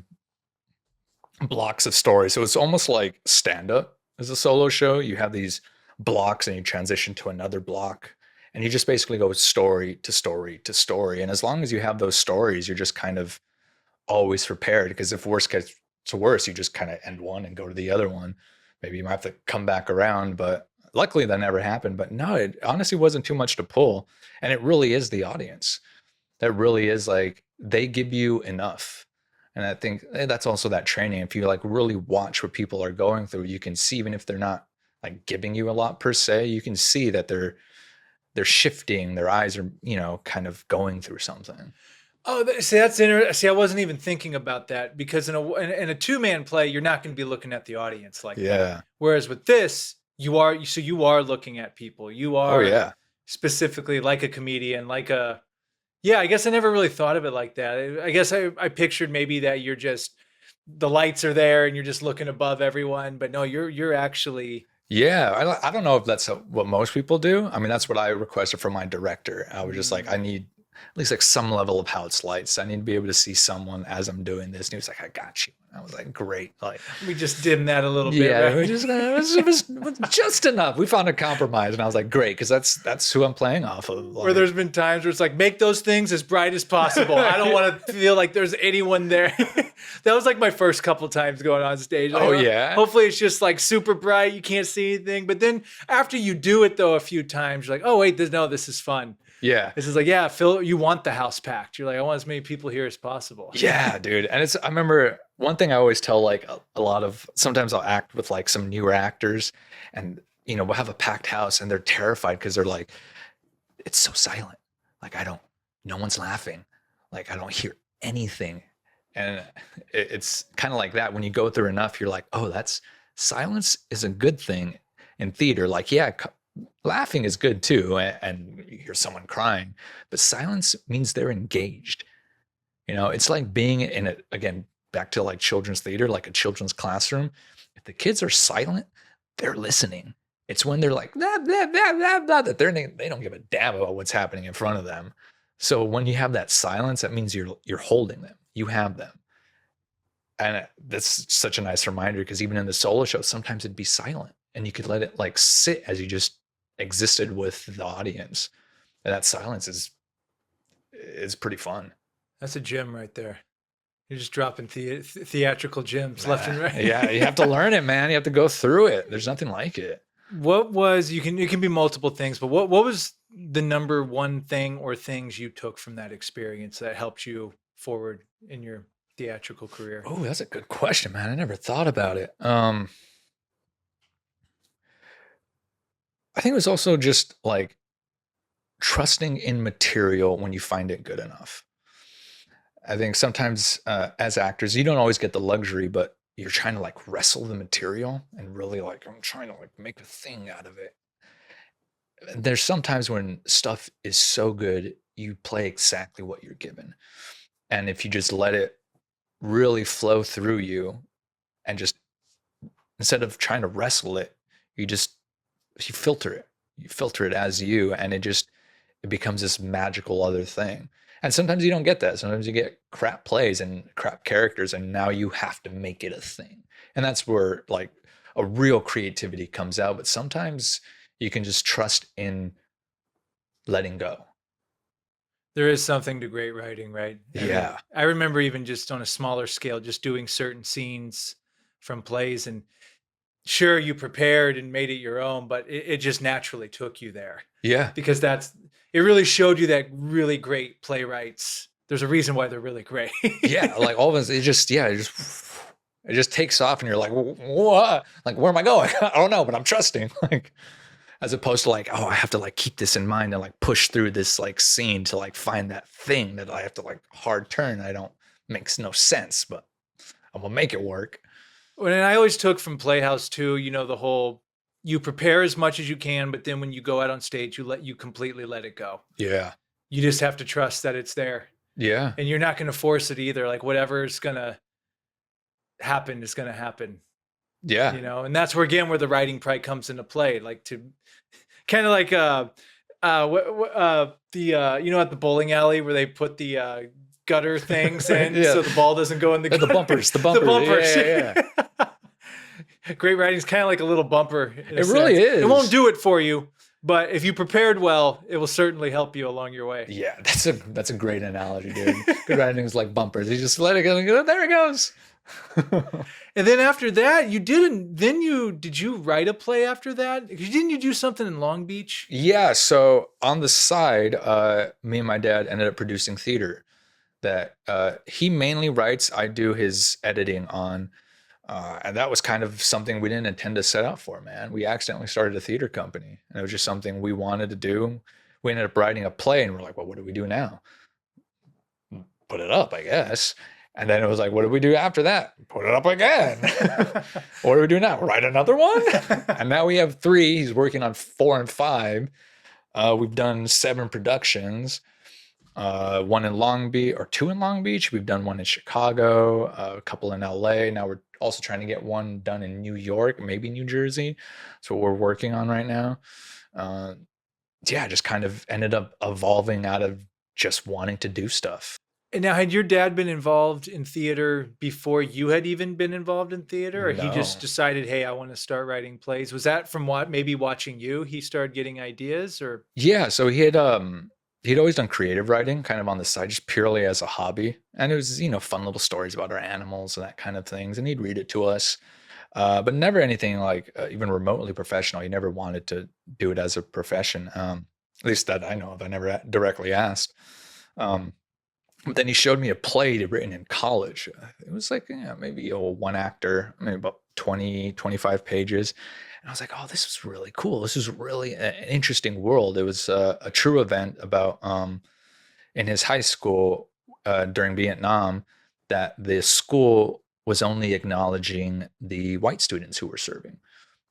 A: blocks of stories. So it's almost like stand up as a solo show. You have these blocks and you transition to another block, and you just basically go story to story to story. And as long as you have those stories, you're just kind of always prepared, because if worse gets to worse, you just kind of end one and go to the other one. Maybe you might have to come back around, but luckily that never happened. But no, it honestly wasn't too much to pull. And it really is the audience that really is like, they give you enough. And I think that's also that training. If you like really watch what people are going through, you can see, even if they're not like giving you a lot per se, you can see that they're shifting, their eyes are, kind of going through something.
B: Oh, see, that's interesting. See, I wasn't even thinking about that, because in a two-man play, you're not going to be looking at the audience like that. Whereas with this, you are looking at people. You are specifically like a comedian, I guess I never really thought of it like that. I guess I pictured maybe that you're just, the lights are there and you're just looking above everyone, but no, you're actually.
A: Yeah, I don't know if that's what most people do. I mean, that's what I requested from my director. I was just like, I need at least like some level of house lights. I need to be able to see someone as I'm doing this. And he was like, I got you. And I was like, great. Like,
B: we just dim that a little bit.
A: Yeah,
B: right?
A: it was just enough. We found a compromise, and I was like, great, because that's who I'm playing off of. Like,
B: where there's been times where it's like, make those things as bright as possible. I don't want to feel like there's anyone there. That was like my first couple times going on stage. Like, hopefully it's just like super bright, you can't see anything. But then after you do it though a few times, you're like, oh wait, this is fun.
A: Yeah.
B: This is like, Phil, you want the house packed. You're like, I want as many people here as possible.
A: Yeah, dude. And I remember one thing I always tell like a lot of, sometimes I'll act with like some newer actors, and, we'll have a packed house and they're terrified because they're like, it's so silent. Like, no one's laughing. Like, I don't hear anything. And it's kind of like that. When you go through enough, you're like, oh, silence is a good thing in theater. Like, laughing is good too, and you hear someone crying, but silence means they're engaged. It's like being in it, again, back to like children's theater, like a children's classroom. If the kids are silent, they're listening. It's when they're like, blah, blah, blah, blah, blah, that they don't give a damn about what's happening in front of them. So when you have that silence, that means you're holding them. You have them. And that's such a nice reminder, because even in the solo show, sometimes it'd be silent and you could let it like sit as you just existed with the audience. And that silence is pretty fun.
B: That's a gem right there. You're just dropping theatrical gems left and right.
A: Yeah, you have to learn it, man. You have to go through it. There's nothing like it.
B: It can be multiple things, but what was the number one thing or things you took from that experience that helped you forward in your theatrical career?
A: Oh, that's a good question, man. I never thought about it. I think it was also just like trusting in material when you find it good enough. I think sometimes as actors, you don't always get the luxury, but you're trying to like wrestle the material and really like, I'm trying to like make a thing out of it. There's sometimes when stuff is so good, you play exactly what you're given. And if you just let it really flow through you, and just instead of trying to wrestle it, you filter it as you, and it becomes this magical other thing. And sometimes you don't get that. Sometimes you get crap plays and crap characters, and now you have to make it a thing. And that's where like a real creativity comes out. But sometimes you can just trust in letting go.
B: There is something to great writing, right?
A: Yeah.
B: I remember even just on a smaller scale, just doing certain scenes from plays, and sure, you prepared and made it your own, but it just naturally took you there.
A: Yeah.
B: Because it really showed you that really great playwrights, there's a reason why they're really great.
A: Yeah. Like all of us, It just takes off and you're like, what? Like, where am I going? I don't know, but I'm trusting. Like, as opposed to like, oh, I have to like keep this in mind and like push through this like scene to like find that thing that I have to like hard turn. Makes no sense, but I'm gonna make it work.
B: Well, and I always took from Playhouse too, the whole, you prepare as much as you can, but then when you go out on stage, you completely let it go.
A: Yeah.
B: You just have to trust that it's there.
A: Yeah.
B: And you're not going to force it either. Like whatever's going to happen is going to happen.
A: Yeah.
B: And that's where the writing probably comes into play. Like to kind of like, at the bowling alley where they put the gutter things in so the ball doesn't go in the gutter.
A: The bumpers. The bumpers. Yeah.
B: Great writing is kind of like a little bumper.
A: It really is.
B: It won't do it for you, but if you prepared well, it will certainly help you along your way.
A: Yeah, that's a great analogy, dude. Good writing is like bumpers. You just let it go. There it goes.
B: And then after that, did you write a play after that? Didn't you do something in Long Beach?
A: Yeah. So on the side, me and my dad ended up producing theater that he mainly writes. I do his editing on. And that was kind of something we didn't intend to set out for, man. We accidentally started a theater company and it was just something we wanted to do. We ended up writing a play and we're like, well, what do we do now? Put it up, I guess. And then it was like, what do we do after that? Put it up again. What do we do now? Write another one? And now we have 3. He's working on 4 and 5. We've done 7 productions. 1 in Long Beach or 2 in Long Beach. We've done 1 in Chicago, a couple in LA. Now we're also trying to get 1 done in New York, maybe New Jersey. That's what we're working on right now. Just kind of ended up evolving out of just wanting to do stuff.
B: And now, had your dad been involved in theater before you had even been involved in theater, or he just decided, hey, I want to start writing plays? Was that from maybe watching you? He started getting ideas, or?
A: Yeah, so he'd always done creative writing kind of on the side, just purely as a hobby. And it was, fun little stories about our animals and that kind of things. And he'd read it to us, but never anything like even remotely professional. He never wanted to do it as a profession, at least that I know of. I never directly asked. But then he showed me a play he'd written in college. It was like, maybe a 1 actor, maybe about 20, 25 pages. And I was like, oh, this is really cool. This is really an interesting world. It was a true event about in his high school during Vietnam, that the school was only acknowledging the white students who were serving.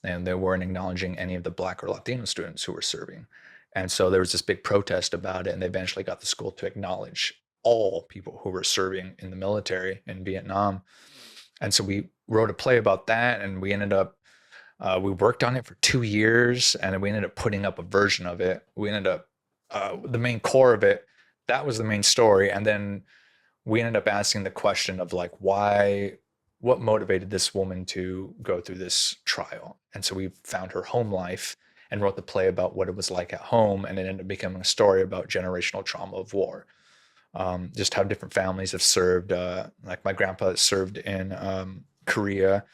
A: And they weren't acknowledging any of the Black or Latino students who were serving. And so there was this big protest about it. And they eventually got the school to acknowledge all people who were serving in the military in Vietnam. And so we wrote a play about that. And we ended up we worked on it for 2 years, and we ended up putting up a version of it. We ended up, the main core of it, that was the main story. And then we ended up asking the question of like, what motivated this woman to go through this trial? And so we found her home life and wrote the play about what it was like at home. And it ended up becoming a story about generational trauma of war. Just how different families have served. Like my grandpa served in Korea.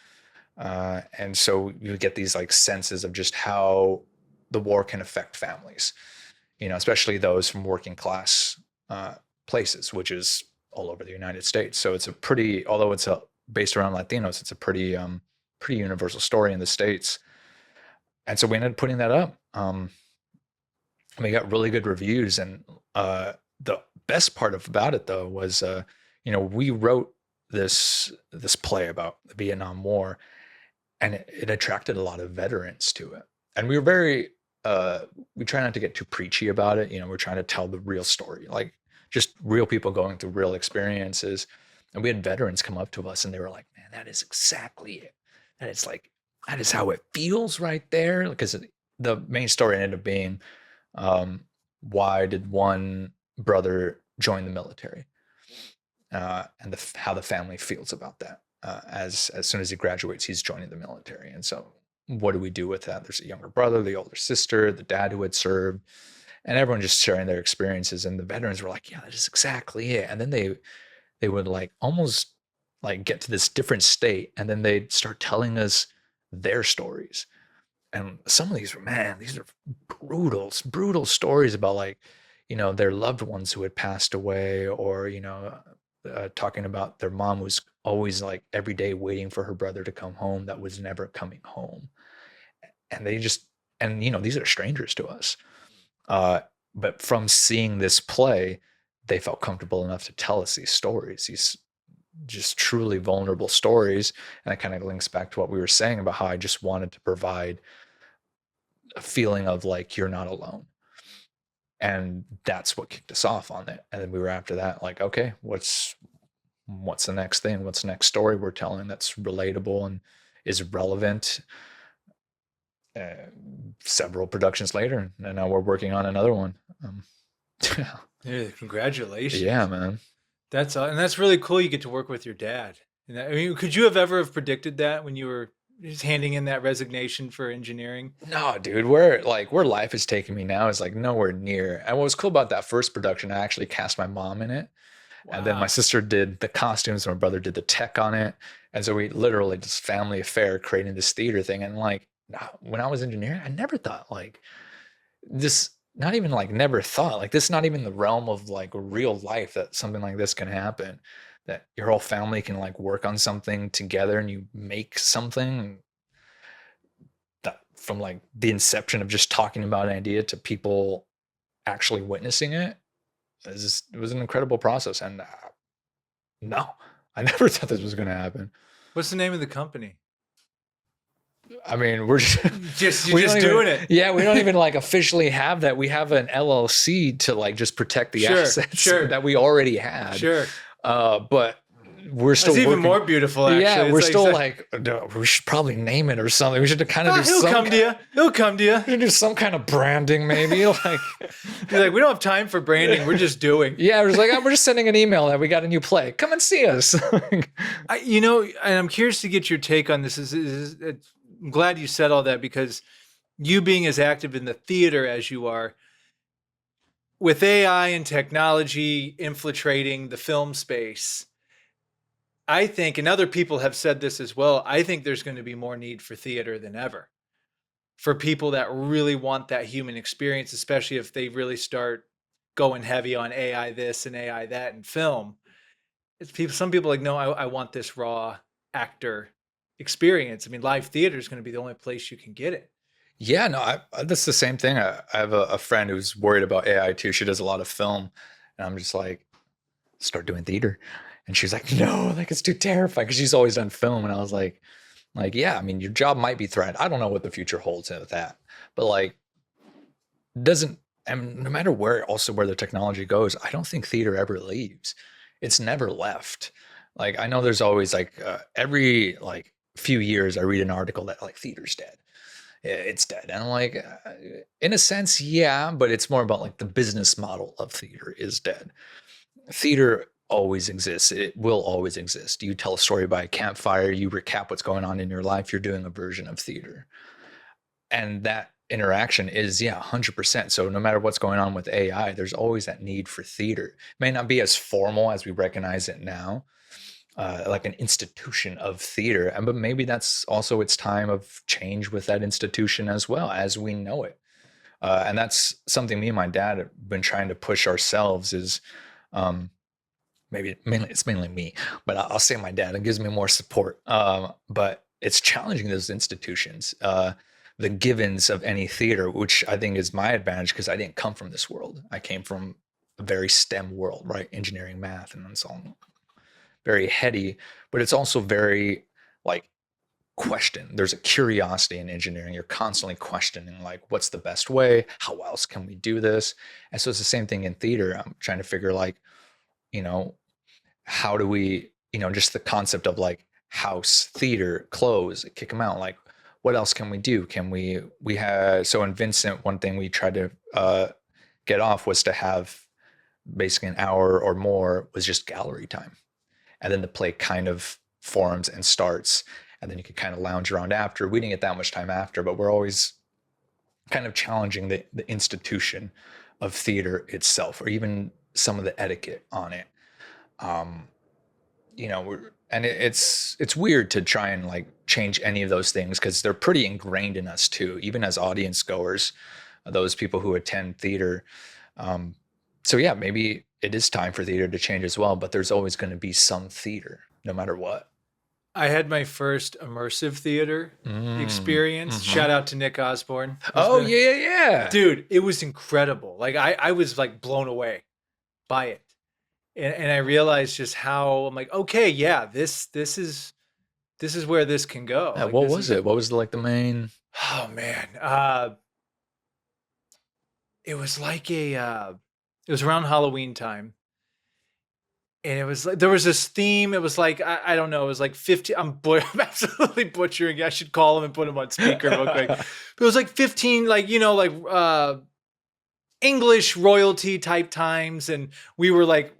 A: And so you get these like senses of just how the war can affect families, especially those from working class places, which is all over the United States. So it's although it's based around Latinos, it's a pretty universal story in the States. And so we ended up putting that up. We got really good reviews. And the best part about it though was, we wrote this play about the Vietnam War, and it attracted a lot of veterans to it. And we were very, we try not to get too preachy about it. We're trying to tell the real story, like just real people going through real experiences. And we had veterans come up to us and they were like, man, that is exactly it. And it's like, that is how it feels right there. Because the main story ended up being, why did one brother join the military? And how the family feels about that. As soon as he graduates, he's joining the military. And so what do we do with that? There's a younger brother, the older sister, the dad who had served, and everyone just sharing their experiences. And the veterans were like, yeah, that is exactly it. And then they would like almost like get to this different state. And then they'd start telling us their stories. And some of these are brutal stories about like, their loved ones who had passed away, or, talking about their mom who's always like every day waiting for her brother to come home that was never coming home. And they just, and you know, these are strangers to us. But from seeing this play, they felt comfortable enough to tell us these stories, these just truly vulnerable stories. And it kind of links back to what we were saying about how I just wanted to provide a feeling of like, you're not alone. And that's what kicked us off on it. And then we were after that, like, okay, what's the next thing? What's the next story we're telling that's relatable and is relevant? Several productions later, and now we're working on another one.
B: Yeah, congratulations.
A: Yeah, man.
B: And that's really cool. You get to work with your dad. And I mean, could you have ever have predicted that when you were just handing in that resignation for engineering?
A: No, dude, where life is taking me now is like nowhere near. And what was cool about that first production, I actually cast my mom in it. Wow. And then my sister did the costumes, my brother did the tech on it. And so we literally just family affair creating this theater thing. And like, when I was engineering, I never thought like this, not even like never thought like this, not even the realm of like real life that something like this can happen, that your whole family can like work on something together and you make something that from like the inception of just talking about an idea to people actually witnessing it. It was an incredible process. And no, I never thought this was going to happen.
B: What's the name of the company?
A: I mean, we're just
B: doing it.
A: Yeah, we don't even like officially have that. We have an LLC to like just protect the assets that we already had.
B: Sure.
A: But we're still
B: That's even more beautiful, actually.
A: Yeah, we're still like, no, we should probably name it or something. We should kind of do
B: He'll come to you.
A: We should do some kind of branding, maybe. Like,
B: you're like, we don't have time for branding. We're just doing.
A: Yeah, we're just like, we're just sending an email that we got a new play. Come and see us.
B: You know, and I'm curious to get your take on this. I'm glad you said all that, because you being as active in the theater as you are, with AI and technology infiltrating the film space, I think, and other people have said this as well, I think there's going to be more need for theater than ever. For people that really want that human experience, especially if they really start going heavy on AI this and AI that in film. Some people are like, no, I want this raw actor experience. I mean, live theater is going to be the only place you can get it.
A: Yeah, no, that's the same thing. I have a friend who's worried about AI too. She does a lot of film, and I'm just like, start doing theater. And she's like, no, like it's too terrifying, because she's always done film. And I was like, yeah, I mean, your job might be threatened. I don't know what the future holds with that, but like, and no matter where the technology goes, I don't think theater ever leaves. It's never left. Like, I know there's always like every like few years I read an article that like theater's dead. It's dead. And I'm like, in a sense, yeah, but it's more about like the business model of theater is dead. Theater always exists. It will always exist. You tell a story by a campfire, you recap what's going on in your life, you're doing a version of theater. And that interaction is, 100%. So no matter what's going on with AI, there's always that need for theater. It may not be as formal as we recognize it now, like an institution of theater, but maybe that's also its time of change with that institution as well as we know it. And that's something me and my dad have been trying to push ourselves is, it's mainly me, but I'll say my dad, it gives me more support. But it's challenging those institutions, the givens of any theater, which I think is my advantage because I didn't come from this world. I came from a very STEM world, right? Engineering, math, and so on. Very heady, but it's also very like question. There's a curiosity in engineering. You're constantly questioning like, what's the best way? How else can we do this? And so it's the same thing in theater. I'm trying to figure like, how do we, just the concept of like house theater, close, kick them out. Like, what else can we do? So in Vincent, one thing we tried to get off was to have basically an hour or more was just gallery time. And then the play kind of forms and starts, and then you can kind of lounge around after. We didn't get that much time after, but we're always kind of challenging the institution of theater itself, or even some of the etiquette on it. It's weird to try and like change any of those things because they're pretty ingrained in us too, even as audience goers, those people who attend theater. So yeah, maybe it is time for theater to change as well, but there's always going to be some theater. no matter what.
B: I had my first immersive theater experience.
A: Mhm.
B: Shout out to Nick Osborne.
A: Oh yeah.
B: Dude, it was incredible. Like I was like blown away by it. And I realized just how I'm like, okay, yeah, this is where this can go. Like,
A: What
B: this
A: was
B: is,
A: it? What was like the main?
B: oh man. It was like it was around Halloween time. And it was like there was this theme. It was like I don't know. It was like 15. I'm absolutely butchering. I should call him and put him on speaker real quick. But it was like 15, like English royalty type times, and we were like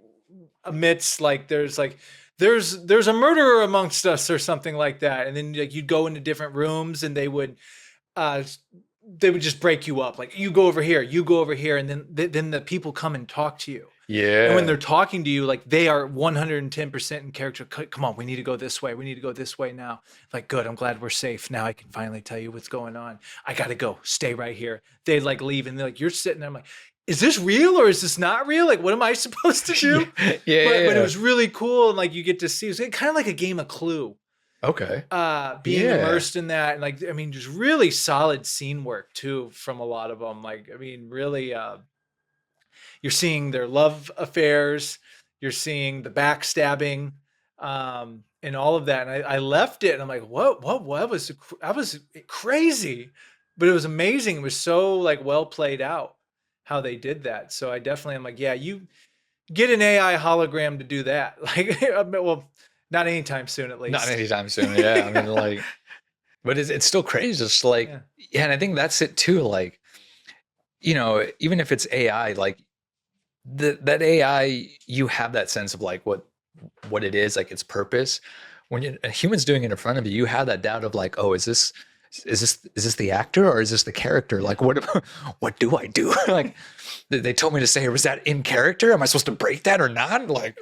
B: amidst like there's a murderer amongst us or something like that. And then like you'd go into different rooms, and uh they would just break you up. Like you go over here, and then the people come and talk to you.
A: Yeah.
B: And when they're talking to you, like they are 110% in character. Come on, we need to go this way. We need to go this way now. Like, good. I'm glad we're safe. Now I can finally tell you what's going on. I got to go. Stay right here. They like leave, and they're like, you're sitting there. I'm like, is this real or is this not real? Like, what am I supposed to do? But it was really cool. And like, you get to see, it was kind of like a game of Clue.
A: Okay.
B: Being immersed in that. And like, I mean, just really solid scene work too, from a lot of them. Like, I mean, really, you're seeing their love affairs, you're seeing the backstabbing, and all of that. And I left it, and I'm like, what was I was crazy, but it was amazing. It was so like well played out how they did that. So I definitely am like, yeah, you get an AI hologram to do that. Like, well, not anytime soon, at least.
A: Not anytime soon. Yeah. I mean, like, but it's still crazy. Just like, yeah. And I think that's it too. Like, even if it's AI, like, that AI, you have that sense of like what it is, like its purpose. When a human's doing it in front of you, you have that doubt of like, oh, is this the actor or is this the character? Like, what do I do? Like, they told me to say, was that in character? Am I supposed to break that or not? Like,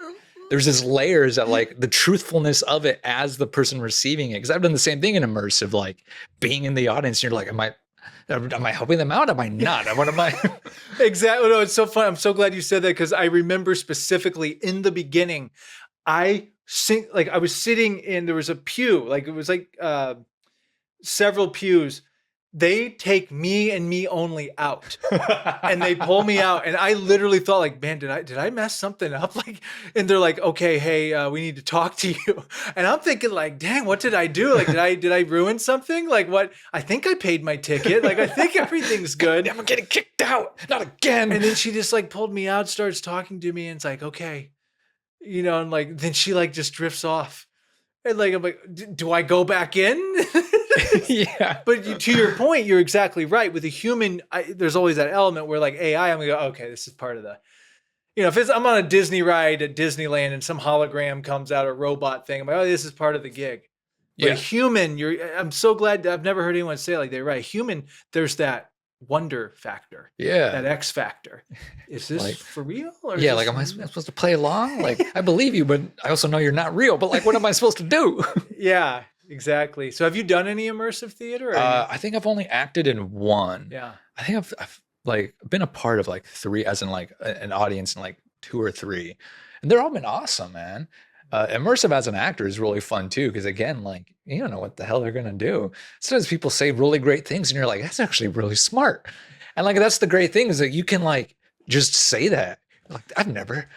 A: there's this layers that like the truthfulness of it as the person receiving it. Because I've done the same thing in immersive, like being in the audience. And you're like, am I helping them out? Am I not? What am I?
B: Exactly. No, it's so fun. I'm so glad you said that, because I remember specifically in the beginning, I was sitting in, there was a pew, like it was like several pews. They take me and me only out, and they pull me out, and I literally thought like, man, did I mess something up? Like, and they're like, okay, hey, we need to talk to you. And I'm thinking like, dang, what did I do? Like, did I ruin something? Like, what? I think I paid my ticket. Like, I think everything's good.
A: I'm getting kicked out. Not again.
B: And then she just like pulled me out, starts talking to me, and it's like, okay, and like, then she like just drifts off. And like, I'm like, do I go back in?
A: Yeah.
B: But to your point, you're exactly right. With a human, there's always that element where like AI, I'm gonna go, okay, this is part of the, if I'm on a Disney ride at Disneyland and some hologram comes out, a robot thing, I'm like, oh, this is part of the gig. But a human, I'm so glad that I've never heard anyone say it like they're right. Human, there's that wonder factor.
A: Yeah.
B: That X factor. Is this like, for real? Or
A: yeah. Like, am I supposed to play along? Like, I believe you, but I also know you're not real. But like, what am I supposed to do?
B: Yeah. Exactly. So have you done any immersive theater?
A: I think I've only acted in one.
B: Yeah.
A: I think I've like been a part of like 3, as in like an audience in like 2 or 3, and they're all been awesome, man. Immersive as an actor is really fun too, because again, like, you don't know what the hell they're gonna do. Sometimes people say really great things, and you're like, that's actually really smart. And like, that's the great thing, is that you can like just say that. Like, I've never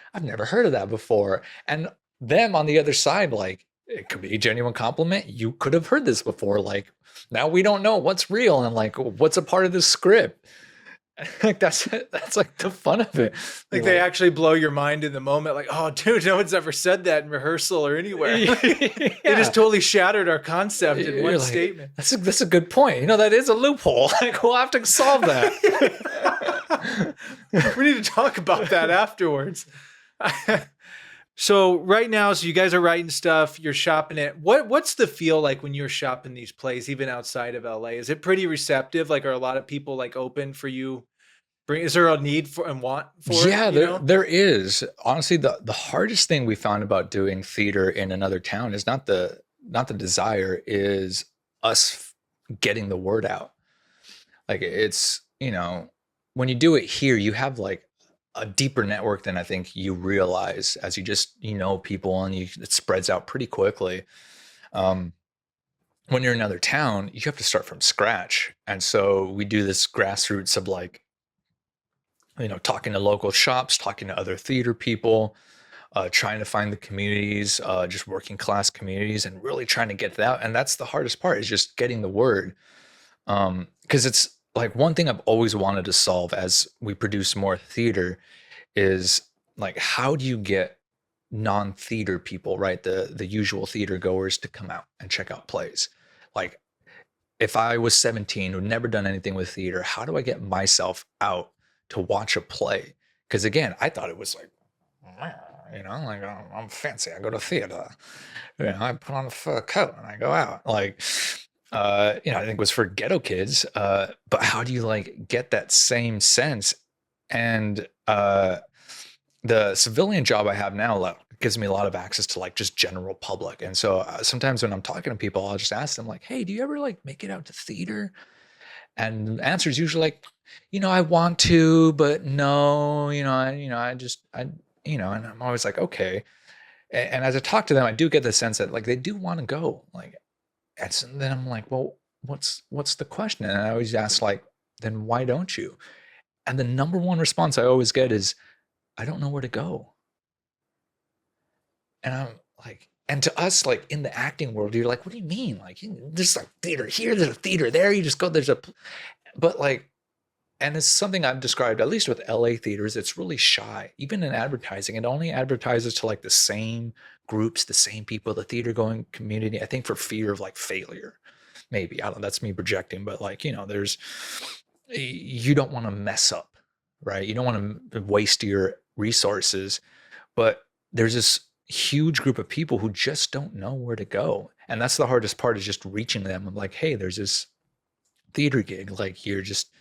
A: heard of that before. And them on the other side, like, it could be a genuine compliment. You could have heard this before. Like, now we don't know what's real and like what's a part of this script. Like, that's like the fun of it.
B: Like, they actually blow your mind in the moment. Like, oh, dude, no one's ever said that in rehearsal or anywhere.
A: Yeah.
B: They just totally shattered our concept in one statement.
A: That's a good point. That is a loophole. Like, we'll have to solve that.
B: We need to talk about that afterwards. So right now, so you guys are writing stuff, you're shopping it. What's the feel like when you're shopping these plays, even outside of LA? Is it pretty receptive? Like, are a lot of people like open for you? Is there a need for and want for it?
A: Yeah, there is. Honestly, the hardest thing we found about doing theater in another town is not the desire, is us getting the word out. Like, it's, when you do it here, you have like a deeper network than I think you realize as you just, people and it spreads out pretty quickly. Um, when you're in another town, you have to start from scratch. And so we do this grassroots of like, talking to local shops, talking to other theater people, trying to find the communities, just working class communities, and really trying to get that. And that's the hardest part, is just getting the word. Because it's like one thing I've always wanted to solve as we produce more theater is like, how do you get non-theater people, right? The usual theater goers to come out and check out plays. Like if I was 17 who'd never done anything with theater, how do I get myself out to watch a play? Because again, I thought it was like, like, oh, I'm fancy. I go to theater. I put on a fur coat and I go out. Like, I think it was for ghetto kids. But how do you like get that same sense? And the civilian job I have now gives me a lot of access to like just general public. And so sometimes when I'm talking to people, I'll just ask them like, hey, do you ever like make it out to theater? And the answer is usually like, I want to, but no, and I'm always like, okay. And as I talk to them, I do get the sense that like they do want to go. Like, and then I'm like, well, what's the question? And I always ask like, then why don't you? And the number one response I always get is, I don't know where to go. And I'm like, and to us, like in the acting world, you're like, what do you mean? Like, there's like theater here, there's a theater there. You just go, but like, and it's something I've described, at least with LA theaters, it's really shy. Even in advertising, it only advertises to like the same groups, the same people, the theater going community, I think for fear of like failure. Maybe, I don't know, that's me projecting, but like, you don't want to mess up, right? You don't want to waste your resources, but there's this huge group of people who just don't know where to go. And that's the hardest part, is just reaching them. I'm like, hey, there's this theater gig. Like you're just,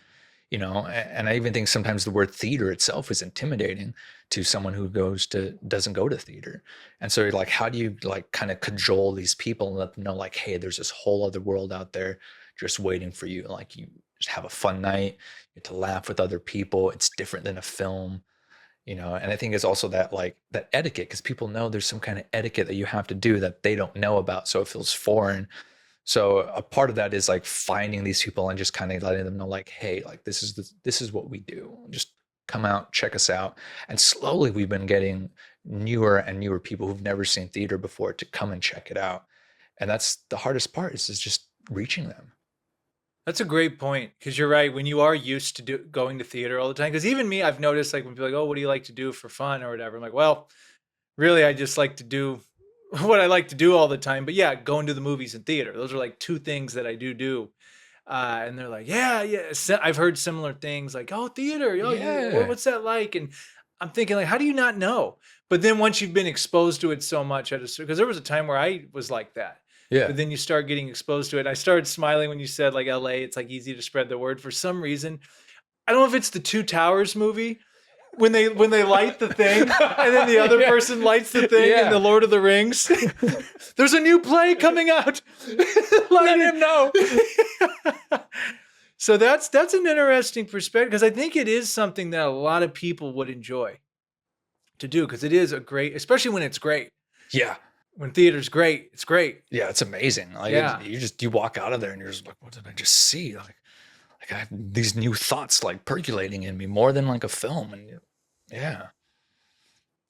A: and I even think sometimes the word theater itself is intimidating to someone who doesn't go to theater. And so you're like, how do you like kind of cajole these people and let them know like, hey, there's this whole other world out there just waiting for you. Like you just have a fun night, you get to laugh with other people. It's different than a film. And I think it's also that like that etiquette, because people know there's some kind of etiquette that you have to do that they don't know about. So it feels foreign. So a part of that is like finding these people and just kind of letting them know like, hey, like this is what we do. Just come out, check us out. And slowly we've been getting newer and newer people who've never seen theater before to come and check it out. And that's the hardest part, is just reaching them.
B: That's a great point, because you're right. When you are used to going to theater all the time, because even me, I've noticed like when people are like, oh, what do you like to do for fun or whatever? I'm like, well, really, I just like to do what I like to do all the time. But yeah, going to the movies and theater. Those are like two things that I do. And they're like, yeah. I've heard similar things like, oh, theater. Oh,
A: Yeah.
B: what's that like? And I'm thinking like, how do you not know? But then once you've been exposed to it so much, because there was a time where I was like that.
A: Yeah.
B: But then you start getting exposed to it. I started smiling when you said like LA, it's like easy to spread the word. For some reason, I don't know if it's the Two Towers movie when they light the thing and then the other person lights the thing in the Lord of the Rings. There's a new play coming out. Let him know. So that's an interesting perspective, because I think it is something that a lot of people would enjoy to do, because it is a great, especially when it's great.
A: Yeah.
B: When theater's great, it's great.
A: Yeah, it's amazing. Like you walk out of there and you're just like, what did I just see? Like I have these new thoughts like percolating in me more than like a film. And yeah.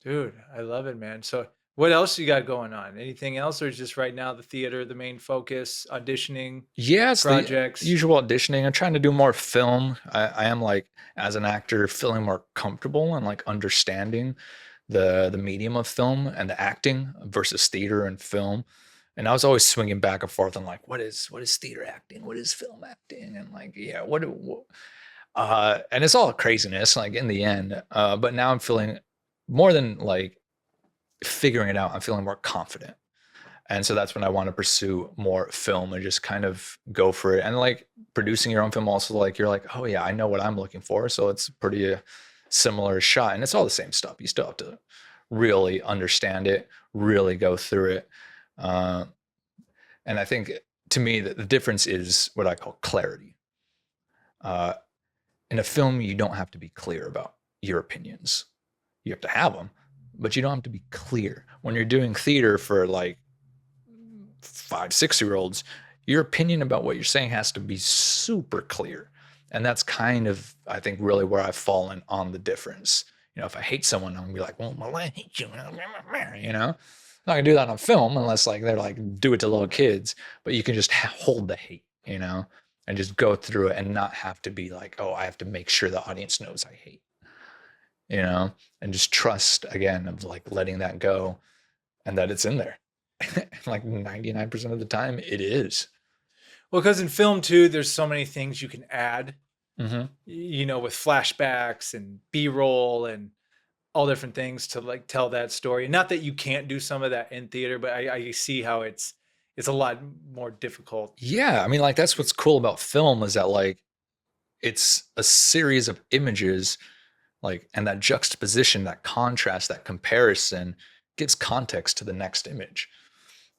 B: Dude, I love it, man. So what else you got going on? Anything else, or is just right now the theater the main focus, auditioning?
A: Yeah, it's
B: projects,
A: the usual auditioning. I'm trying to do more film. I am like, as an actor, feeling more comfortable and like understanding the medium of film and the acting versus theater and film. And I was always swinging back and forth on like, what is theater acting? What is film acting? And like, yeah, and it's all craziness, like in the end. But now I'm feeling more than like figuring it out. I'm feeling more confident. And so that's when I want to pursue more film and just kind of go for it. And like producing your own film also, like, you're like, oh yeah, I know what I'm looking for. So it's pretty similar shot, and it's all the same stuff. You still have to really understand it, really go through it. And I think to me that the difference is what I call clarity. In a film, you don't have to be clear about your opinions. You have to have them, but you don't have to be clear. When you're doing theater for like 5, 6 year olds, your opinion about what you're saying has to be super clear. And that's kind of, I think, really where I've fallen on the difference. If I hate someone, I'm gonna be like, well, I hate you. I'm not gonna do that on film unless like they're like, do it to little kids. But you can just hold the hate, and just go through it and not have to be like, oh, I have to make sure the audience knows I hate, and just trust again of like letting that go and that it's in there. Like 99% of the time it is.
B: Well, because in film too, there's so many things you can add,
A: Mm-hmm.
B: with flashbacks and B-roll and all different things to like tell that story. Not that you can't do some of that in theater, but I see how it's a lot more difficult.
A: Yeah. I mean, like that's what's cool about film is that like it's a series of images, like, and that juxtaposition, that contrast, that comparison gives context to the next image.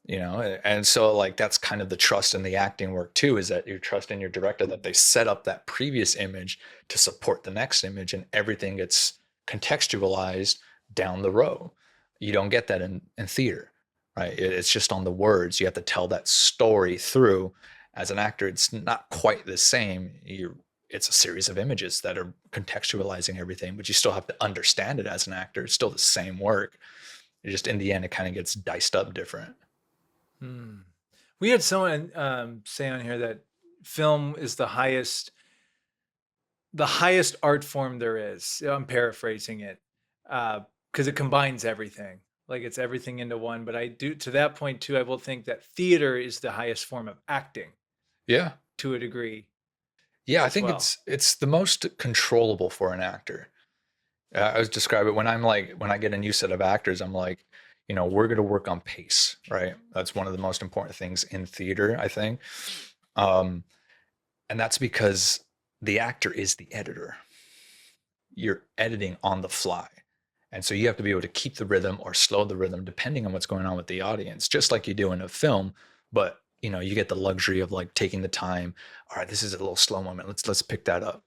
A: And so like that's kind of the trust in the acting work too, is that you trust in your director that they set up that previous image to support the next image, and everything gets contextualized down the row. You don't get that in theater, right? It's just on the words. You have to tell that story through. As an actor, it's not quite the same. It's a series of images that are contextualizing everything, but you still have to understand it as an actor. It's still the same work. It just in the end, it kind of gets diced up different.
B: We had someone say on here that film is the highest art form there is. I'm paraphrasing it because it combines everything. Like it's everything into one. But I do, to that point too, I will think that theater is the highest form of acting.
A: Yeah.
B: To a degree.
A: Yeah, I think it's the most controllable for an actor. I was describe it when I get a new set of actors, I'm like, we're going to work on pace, right? That's one of the most important things in theater, I think. And that's because the actor is the editor. You're editing on the fly. And so you have to be able to keep the rhythm or slow the rhythm depending on what's going on with the audience, just like you do in a film. But, you get the luxury of like taking the time. All right, this is a little slow moment. Let's pick that up.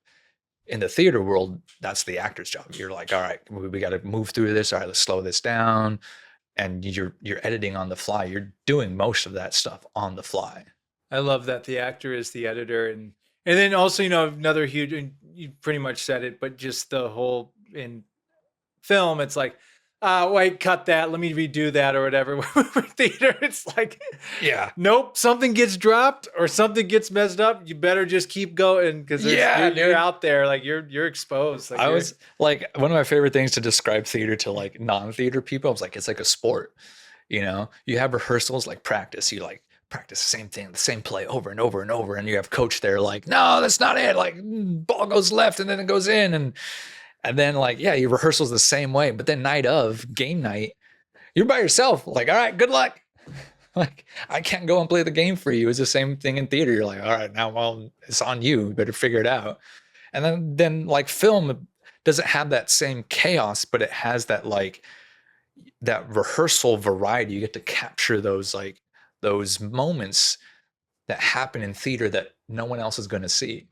A: In the theater world, that's the actor's job. You're like, all right, we got to move through this. All right, let's slow this down. And you're editing on the fly. You're doing most of that stuff on the fly.
B: I love that the actor is the editor, and then also another huge. And you pretty much said it, but just the whole in film, it's like, wait, cut that. Let me redo that or whatever. With theater, it's like,
A: yeah,
B: nope, something gets dropped or something gets messed up. You better just keep going because you're out there, like you're exposed. Like
A: I was like, one of my favorite things to describe theater to like non-theater people, I was like, it's like a sport. You have rehearsals like practice. You like practice the same thing, the same play over and over and over, and you have coach there like, no, that's not it. Like ball goes left and then it goes in and then like, yeah, your rehearsal's the same way, but then night of game night, you're by yourself. Like, all right, good luck. Like, I can't go and play the game for you. It's the same thing in theater. You're like, all right, now, well, it's on you. You better figure it out. And then like film doesn't have that same chaos, but it has that like that rehearsal variety. You get to capture those moments that happen in theater that no one else is going to see.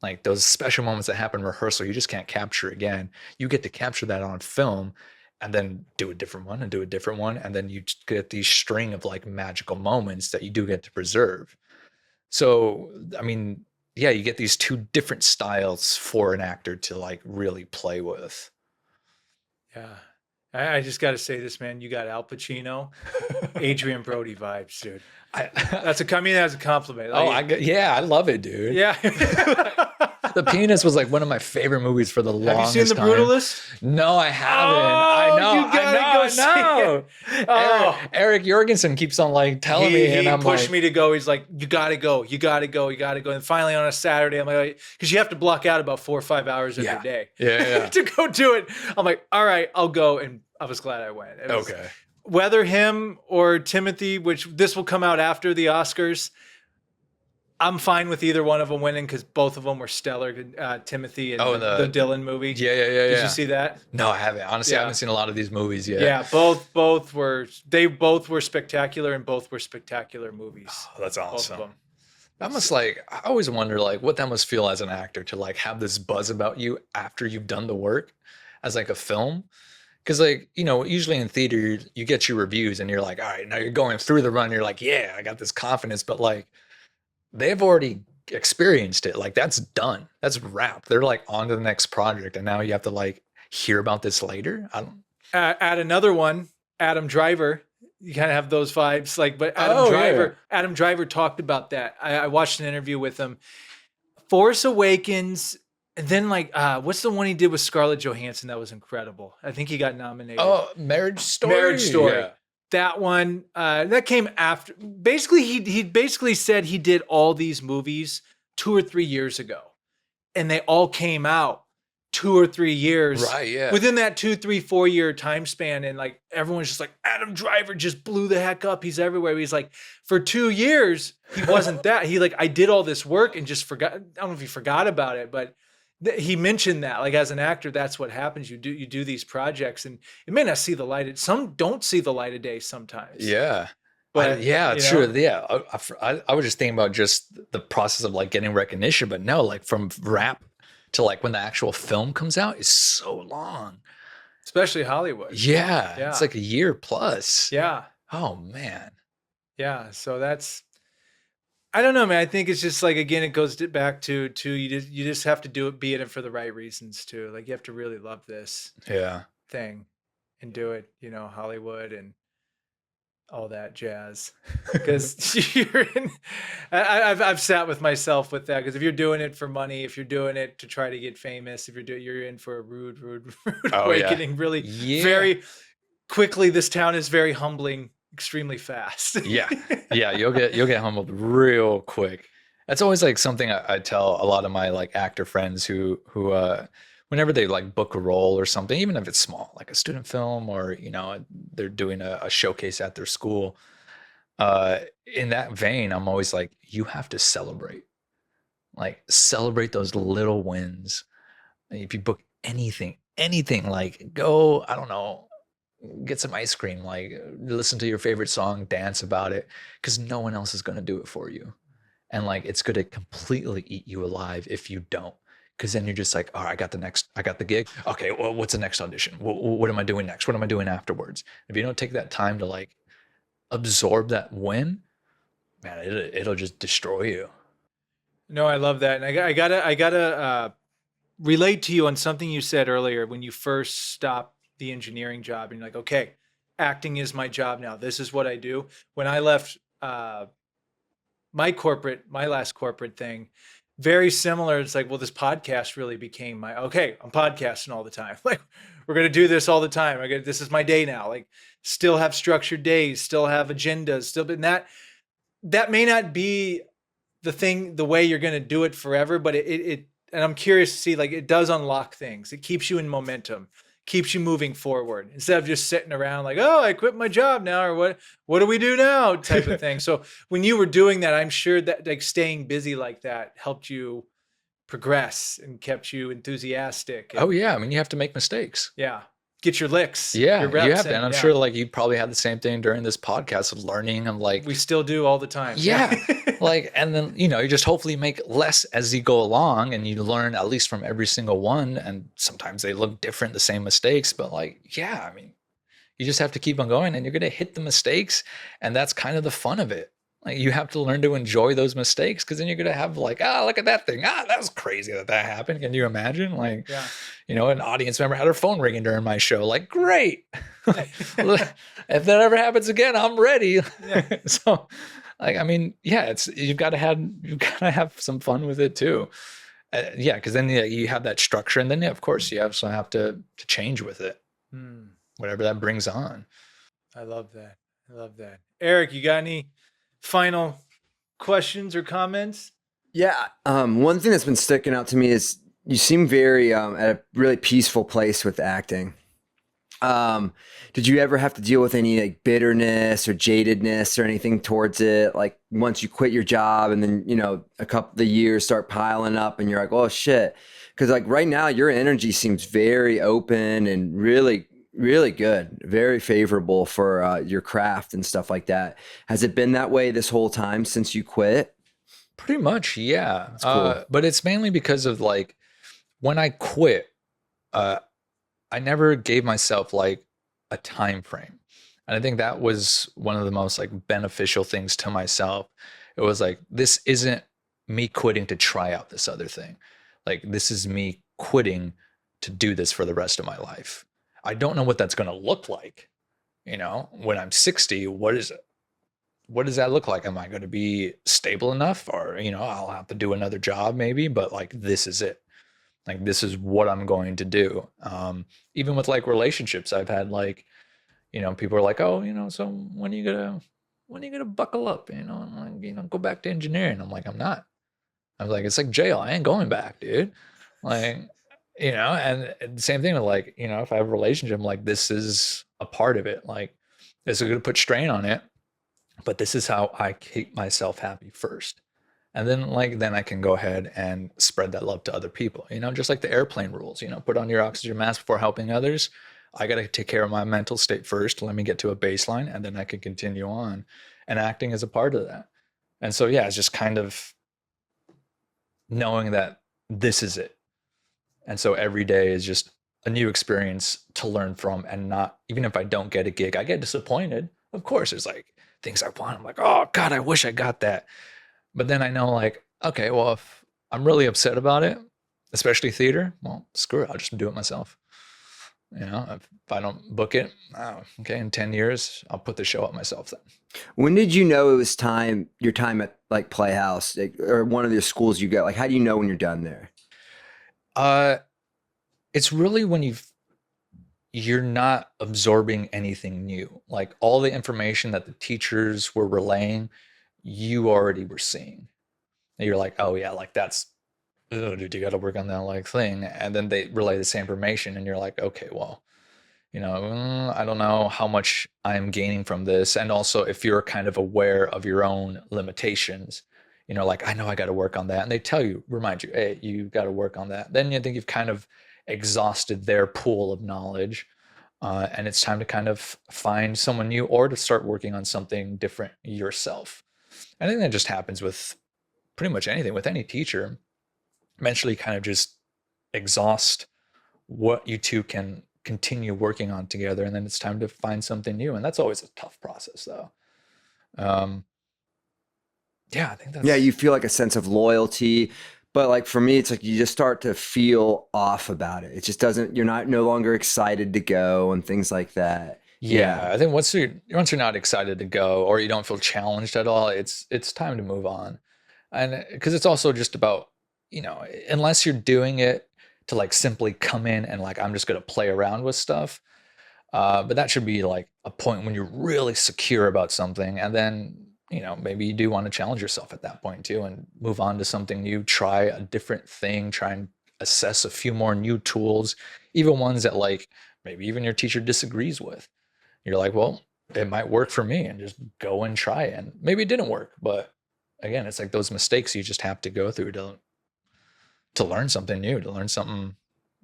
A: Like those special moments that happen in rehearsal, you just can't capture again. You get to capture that on film and then do a different one and do a different one. And then you get these string of like magical moments that you do get to preserve. So, I mean, yeah, you get these two different styles for an actor to like really play with.
B: Yeah. I just got to say this, man. You got Al Pacino, Adrian Brody vibes, dude. That's a compliment. Like,
A: I love it, dude.
B: Yeah.
A: The Pianist was like one of my favorite movies for the longest time.
B: Have you seen The Brutalist?
A: No, I haven't. I know. Oh. Eric Jorgensen keeps on like telling me, and I'm
B: pushed me to go. He's like, you gotta go. And finally on a Saturday, I'm like, because you have to block out about 4 or 5 hours every day.
A: Yeah.
B: To go do it. I'm like, all right, I'll go. And I was glad I went.
A: Okay.
B: Whether him or Timothy, which this will come out after the Oscars, I'm fine with either one of them winning because both of them were stellar. Timothy and the Dylan movie.
A: Yeah.
B: Did you see that?
A: No, I haven't. Honestly, I haven't seen a lot of these movies yet.
B: Yeah, both were spectacular, and both were spectacular movies.
A: Oh, that's awesome.
B: Both of them.
A: That must I always wonder like what that must feel as an actor to like have this buzz about you after you've done the work. as like a film. Because like, you know, usually in theater, you get your reviews and you're like, all right, now you're going through the run. You're like, yeah, I got this confidence. But like, they've already experienced it. Like, that's done. That's wrapped. They're like on to the next project. And now you have to like hear about this later. I don't.
B: Add another one, Adam Driver. You kind of have those vibes. Like, but Adam Driver talked about that. I watched an interview with him. Force Awakens. And then like, what's the one he did with Scarlett Johansson that was incredible? I think he got nominated.
A: Oh, Marriage Story.
B: Marriage Story.
A: Yeah.
B: That one that came after. Basically, he basically said he did all these movies 2 or 3 years ago, and they all came out 2 or 3 years.
A: Right. Yeah.
B: Within that 2, 3, 4 year time span, and like everyone's just like, Adam Driver just blew the heck up. He's everywhere. He's like, for 2 years he wasn't that. He like, I did all this work and just forgot. I don't know if he forgot about it, but he mentioned that like as an actor, that's what happens. You do these projects and it may not see the light. Some don't see the light of day sometimes.
A: Yeah.
B: But
A: True. Yeah. I was just thinking about just the process of like getting recognition, but no, like from rap to like when the actual film comes out is so long.
B: Especially Hollywood.
A: Yeah.
B: Yeah.
A: It's like a year plus.
B: Yeah.
A: Oh man.
B: Yeah. So that's, I don't know, man. I think it's just like, again, it goes back to you just have to do it, be in it for the right reasons too. Like you have to really love this
A: Yeah.
B: thing and do it, you know, Hollywood and all that jazz. Because I've sat with myself with that. Because if you're doing it for money, if you're doing it to try to get famous, if you're in for a rude awakening,
A: yeah.
B: really
A: Yeah.
B: very quickly, this town is very humbling. Extremely fast.
A: Yeah. You'll get humbled real quick. That's always like something I tell a lot of my like actor friends who whenever they like book a role or something, even if it's small, like a student film or, you know, they're doing a showcase at their school. In that vein, I'm always like, you have to celebrate those little wins. If you book anything, like go, I don't know, get some ice cream, like listen to your favorite song, dance about it, because no one else is going to do it for you. And like, it's going to completely eat you alive if you don't, because then you're just like, all right, I got the gig. Okay, well, what's the next audition? What am I doing next? What am I doing afterwards? If you don't take that time to like absorb that win, man, it'll just destroy you.
B: No, I love that. And I gotta relate to you on something you said earlier when you first stopped the engineering job and you're like, okay, acting is my job now. This is what I do. When I left my last corporate thing, very similar. It's like, well, this podcast really became I'm podcasting all the time. Like, we're going to do this all the time. This is my day now. Like, still have structured days, still have agendas, and that may not be the way you're going to do it forever, but and I'm curious to see, like, it does unlock things. It keeps you in momentum, keeps you moving forward instead of just sitting around like, oh, I quit my job now, or what do we do now type of thing. So when you were doing that, I'm sure that like staying busy like that helped you progress and kept you enthusiastic.
A: Oh yeah. I mean, you have to make mistakes.
B: Yeah. Get your licks.
A: Yeah,
B: your reps
A: you have to. And I'm sure like you probably had the same thing during this podcast of learning and like.
B: We still do all the time.
A: Yeah. Like, and then, you know, you just hopefully make less as you go along and you learn at least from every single one. And sometimes they look different, the same mistakes, but like, yeah, I mean, you just have to keep on going and you're going to hit the mistakes. And that's kind of the fun of it. Like, you have to learn to enjoy those mistakes, because then you're going to have like, look at that thing. That was crazy that happened. Can you imagine? Like,
B: yeah.
A: You know, an audience member had her phone ringing during my show. Like, great. If that ever happens again, I'm ready.
B: Yeah.
A: So, like, I mean, yeah, you've got to have some fun with it too. Yeah, because then you have that structure, and then of course you also have to change with it, whatever that brings on.
B: I love that. Eric, you got any final questions or comments?
C: Yeah. One thing that's been sticking out to me is you seem very at a really peaceful place with acting. Did you ever have to deal with any like bitterness or jadedness or anything towards it? Like once you quit your job and then, you know, a couple of years start piling up and you're like, oh shit. Cause like right now your energy seems very open and really, really good, very favorable for your craft and stuff like that. Has it been that way this whole time since you quit?
A: Pretty much. Yeah.
C: That's cool.
A: But it's mainly because of like, when I quit, I never gave myself like a time frame. And I think that was one of the most like beneficial things to myself. It was like, this isn't me quitting to try out this other thing. Like, this is me quitting to do this for the rest of my life. I don't know what that's going to look like. When I'm 60, what does that look like? Am I going to be stable enough, or, I'll have to do another job maybe, but like, this is it. Like, this is what I'm going to do. Even with like relationships, I've had like, people are like, oh, so when are you gonna buckle up, and like, go back to engineering? I'm like, I'm not. I was like, it's like jail. I ain't going back, dude. Like, and the same thing with like, if I have a relationship, I'm like, this is a part of it. Like, this is going to put strain on it, but this is how I keep myself happy first. And then I can go ahead and spread that love to other people, just like the airplane rules, put on your oxygen mask before helping others. I got to take care of my mental state first. Let me get to a baseline, and then I can continue on. And acting is a part of that. And so, yeah, it's just kind of knowing that this is it. And so every day is just a new experience to learn from, and not, even if I don't get a gig, I get disappointed. Of course, there's like things I want. I'm like, oh God, I wish I got that. But then I know, like, okay, well, if I'm really upset about it, especially theater, well, screw it. I'll just do it myself. If I don't book it, okay, in 10 years, I'll put the show up myself then.
C: When did you know it was time, your time at like Playhouse, like, or one of the schools you go? Like, how do you know when you're done there?
A: It's really when you're not absorbing anything new. Like, all the information that the teachers were relaying, you already were seeing. And you're like, oh yeah, like that's, oh, dude, you got to work on that like thing. And then they relay the same information, and you're like, okay, well, I don't know how much I'm gaining from this. And also, if you're kind of aware of your own limitations, like, I know I got to work on that. And they remind you, hey, you got to work on that. Then you think you've kind of exhausted their pool of knowledge. And it's time to kind of find someone new, or to start working on something different yourself. I think that just happens with pretty much anything, with any teacher. Eventually kind of just exhaust what you two can continue working on together, and then it's time to find something new. And that's always a tough process, though. Yeah, I think that's...
C: Yeah, you feel like a sense of loyalty, but like for me, it's like you just start to feel off about it. It just doesn't, you're no longer excited to go and things like that.
A: Yeah, I think once you're not excited to go, or you don't feel challenged at all, it's time to move on. And because it's also just about, unless you're doing it to like simply come in and like, I'm just going to play around with stuff. But that should be like a point when you're really secure about something. And then, maybe you do want to challenge yourself at that point too, and move on to something new, try a different thing, try and assess a few more new tools, even ones that like maybe even your teacher disagrees with. You're like, well, it might work for me, and just go and try it. And maybe it didn't work, but again, it's like those mistakes you just have to go through to learn something new, to learn something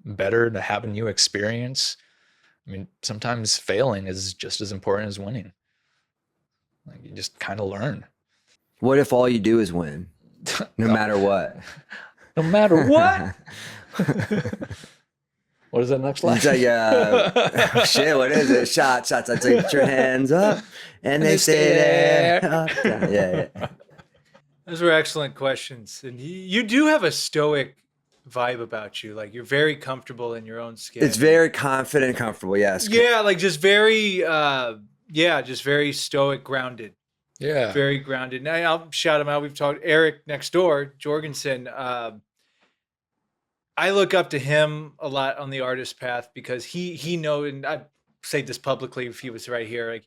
A: better, to have a new experience. I mean, sometimes failing is just as important as winning. Like, you just kind of learn.
C: What if all you do is win? No matter what.
A: No matter what? What is that next line?
C: It's like, shit, what is it? Shots. I take, put your hands up, and they stay there. Yeah.
B: Those were excellent questions. And you do have a stoic vibe about you. Like, you're very comfortable in your own skin.
C: It's very confident and comfortable, yes.
B: Yeah, like just very, just very stoic, grounded.
A: Yeah.
B: Very grounded. And I'll shout him out. We've talked, Eric next door, Jorgensen. I look up to him a lot on the artist path, because he knows, and I say this publicly if he was right here, like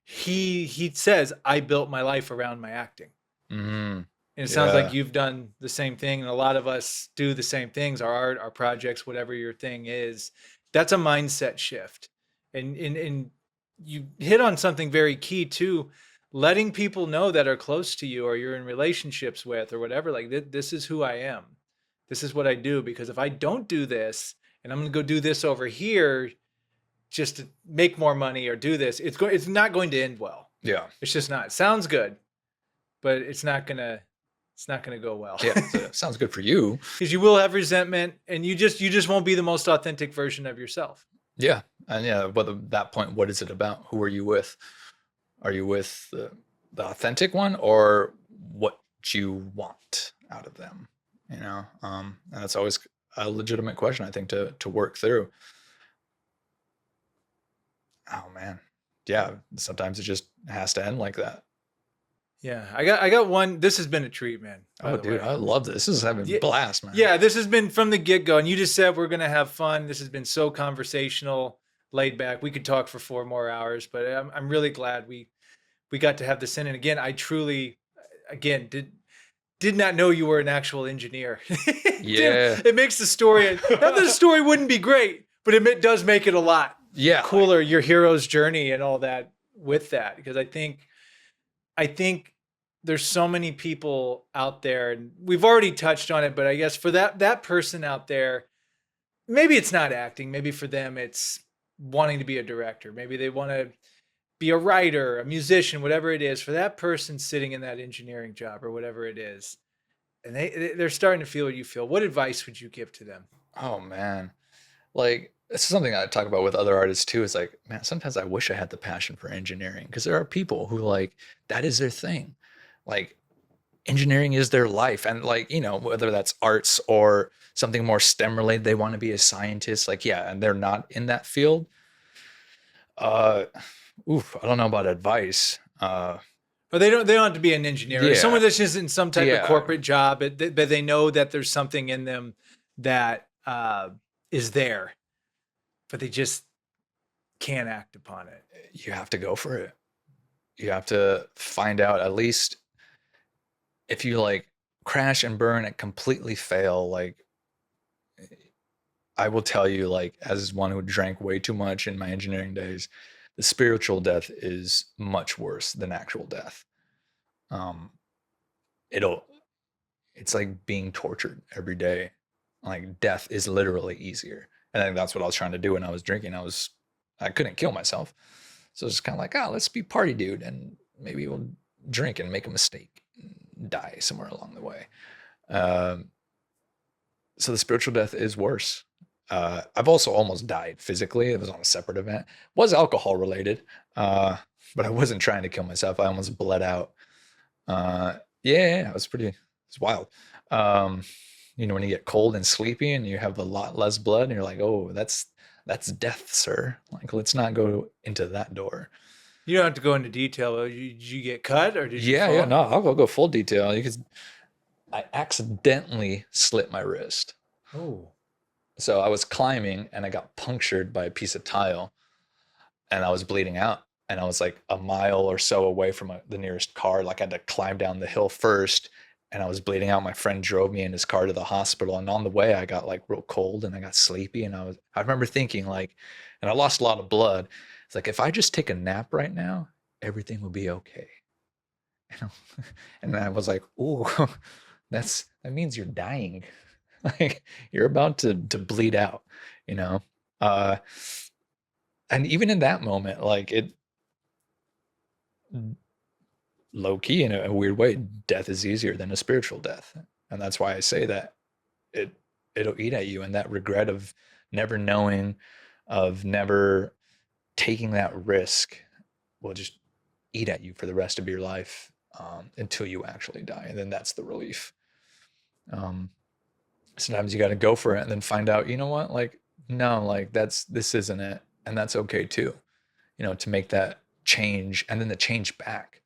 B: he says, I built my life around my acting. Mm-hmm. And it sounds like you've done the same thing. And a lot of us do the same things, our art, our projects, whatever your thing is. That's a mindset shift. And you hit on something very key too, letting people know that are close to you, or you're in relationships with, or whatever, like this is who I am. This is what I do. Because if I don't do this, and I'm going to go do this over here just to make more money or do this, it's not going to end well.
A: Yeah.
B: It's just not. It sounds good, but it's not going to go well.
A: Yeah. It sounds good for you.
B: Because you will have resentment, and you just won't be the most authentic version of yourself.
A: Yeah. And yeah, but at that point, what is it about? Who are you with? Are you with the authentic one or what you want out of them? And that's always a legitimate question, I think, to work through. Oh man. Yeah. Sometimes it just has to end like that.
B: Yeah, I got one. This has been a treat, man. By
A: Oh,
B: the
A: dude,
B: way,
A: I love this. This is having a
B: yeah,
A: blast, man.
B: yeah. This has been from the get go, and you just said we're gonna have fun. This has been so conversational, laid back. We could talk for 4 more hours, but I'm really glad we got to have this in. And again, I truly, again, did not know you were an actual engineer.
A: Yeah.
B: It makes the story. Not that the story wouldn't be great, but does make it a lot
A: Yeah.
B: cooler. Your hero's journey and all that with that, because I think there's so many people out there, and we've already touched on it, but I guess for that person out there, maybe it's not acting, maybe for them it's wanting to be a director, maybe they want to be a writer, a musician, whatever it is. For that person sitting in that engineering job or whatever it is, and they're starting to feel what you feel, what advice would you give to them?
A: Oh man. Like this is something I talk about with other artists too. Is like, man, sometimes I wish I had the passion for engineering because there are people who like that is their thing. Like engineering is their life. And like, whether that's arts or something more STEM related, they want to be a scientist. Like, yeah, and they're not in that field. Uh I don't know about advice.
B: But they don't have to be an engineer.
A: Yeah.
B: Someone that's just in some type of
A: Yeah.
B: corporate job, but they know that there's something in them that is there, but they just can't act upon it.
A: You have to go for it. You have to find out at least if you like crash and burn and completely fail, like I will tell you, like, as one who drank way too much in my engineering days, the spiritual death is much worse than actual death. Um, it'll, it's like being tortured every day. Like death is literally easier. And I think that's what I was trying to do when I was drinking. I couldn't kill myself. So it's kind of like, let's be party dude and maybe we'll drink and make a mistake and die somewhere along the way. Um, so the spiritual death is worse. I've also almost died physically. It was on a separate event. It was alcohol related, but I wasn't trying to kill myself. I almost bled out. Yeah, it was it's wild. When you get cold and sleepy and you have a lot less blood and you're like, oh, that's death, sir. Like, let's not go into that door.
B: You don't have to go into detail. Did you get cut or did you fall?
A: Yeah, no, I'll go full detail. I accidentally slit my wrist.
B: Oh.
A: So I was climbing and I got punctured by a piece of tile and I was bleeding out. And I was like a mile or so away from the nearest car. Like I had to climb down the hill first and I was bleeding out. My friend drove me in his car to the hospital. And on the way, I got like real cold and I got sleepy. And I remember thinking like, and I lost a lot of blood. It's like, if I just take a nap right now, everything will be okay. And I was like, ooh, that means you're dying. Like you're about to bleed out, and even in that moment, like it low key in a weird way, death is easier than a spiritual death. And that's why I say that it'll eat at you. And that regret of never knowing, of never taking that risk will just eat at you for the rest of your life, until you actually die. And then that's the relief. Sometimes you got to go for it and then find out, you know what, like, no, like this isn't it. And that's okay too, to make that change and then the change back.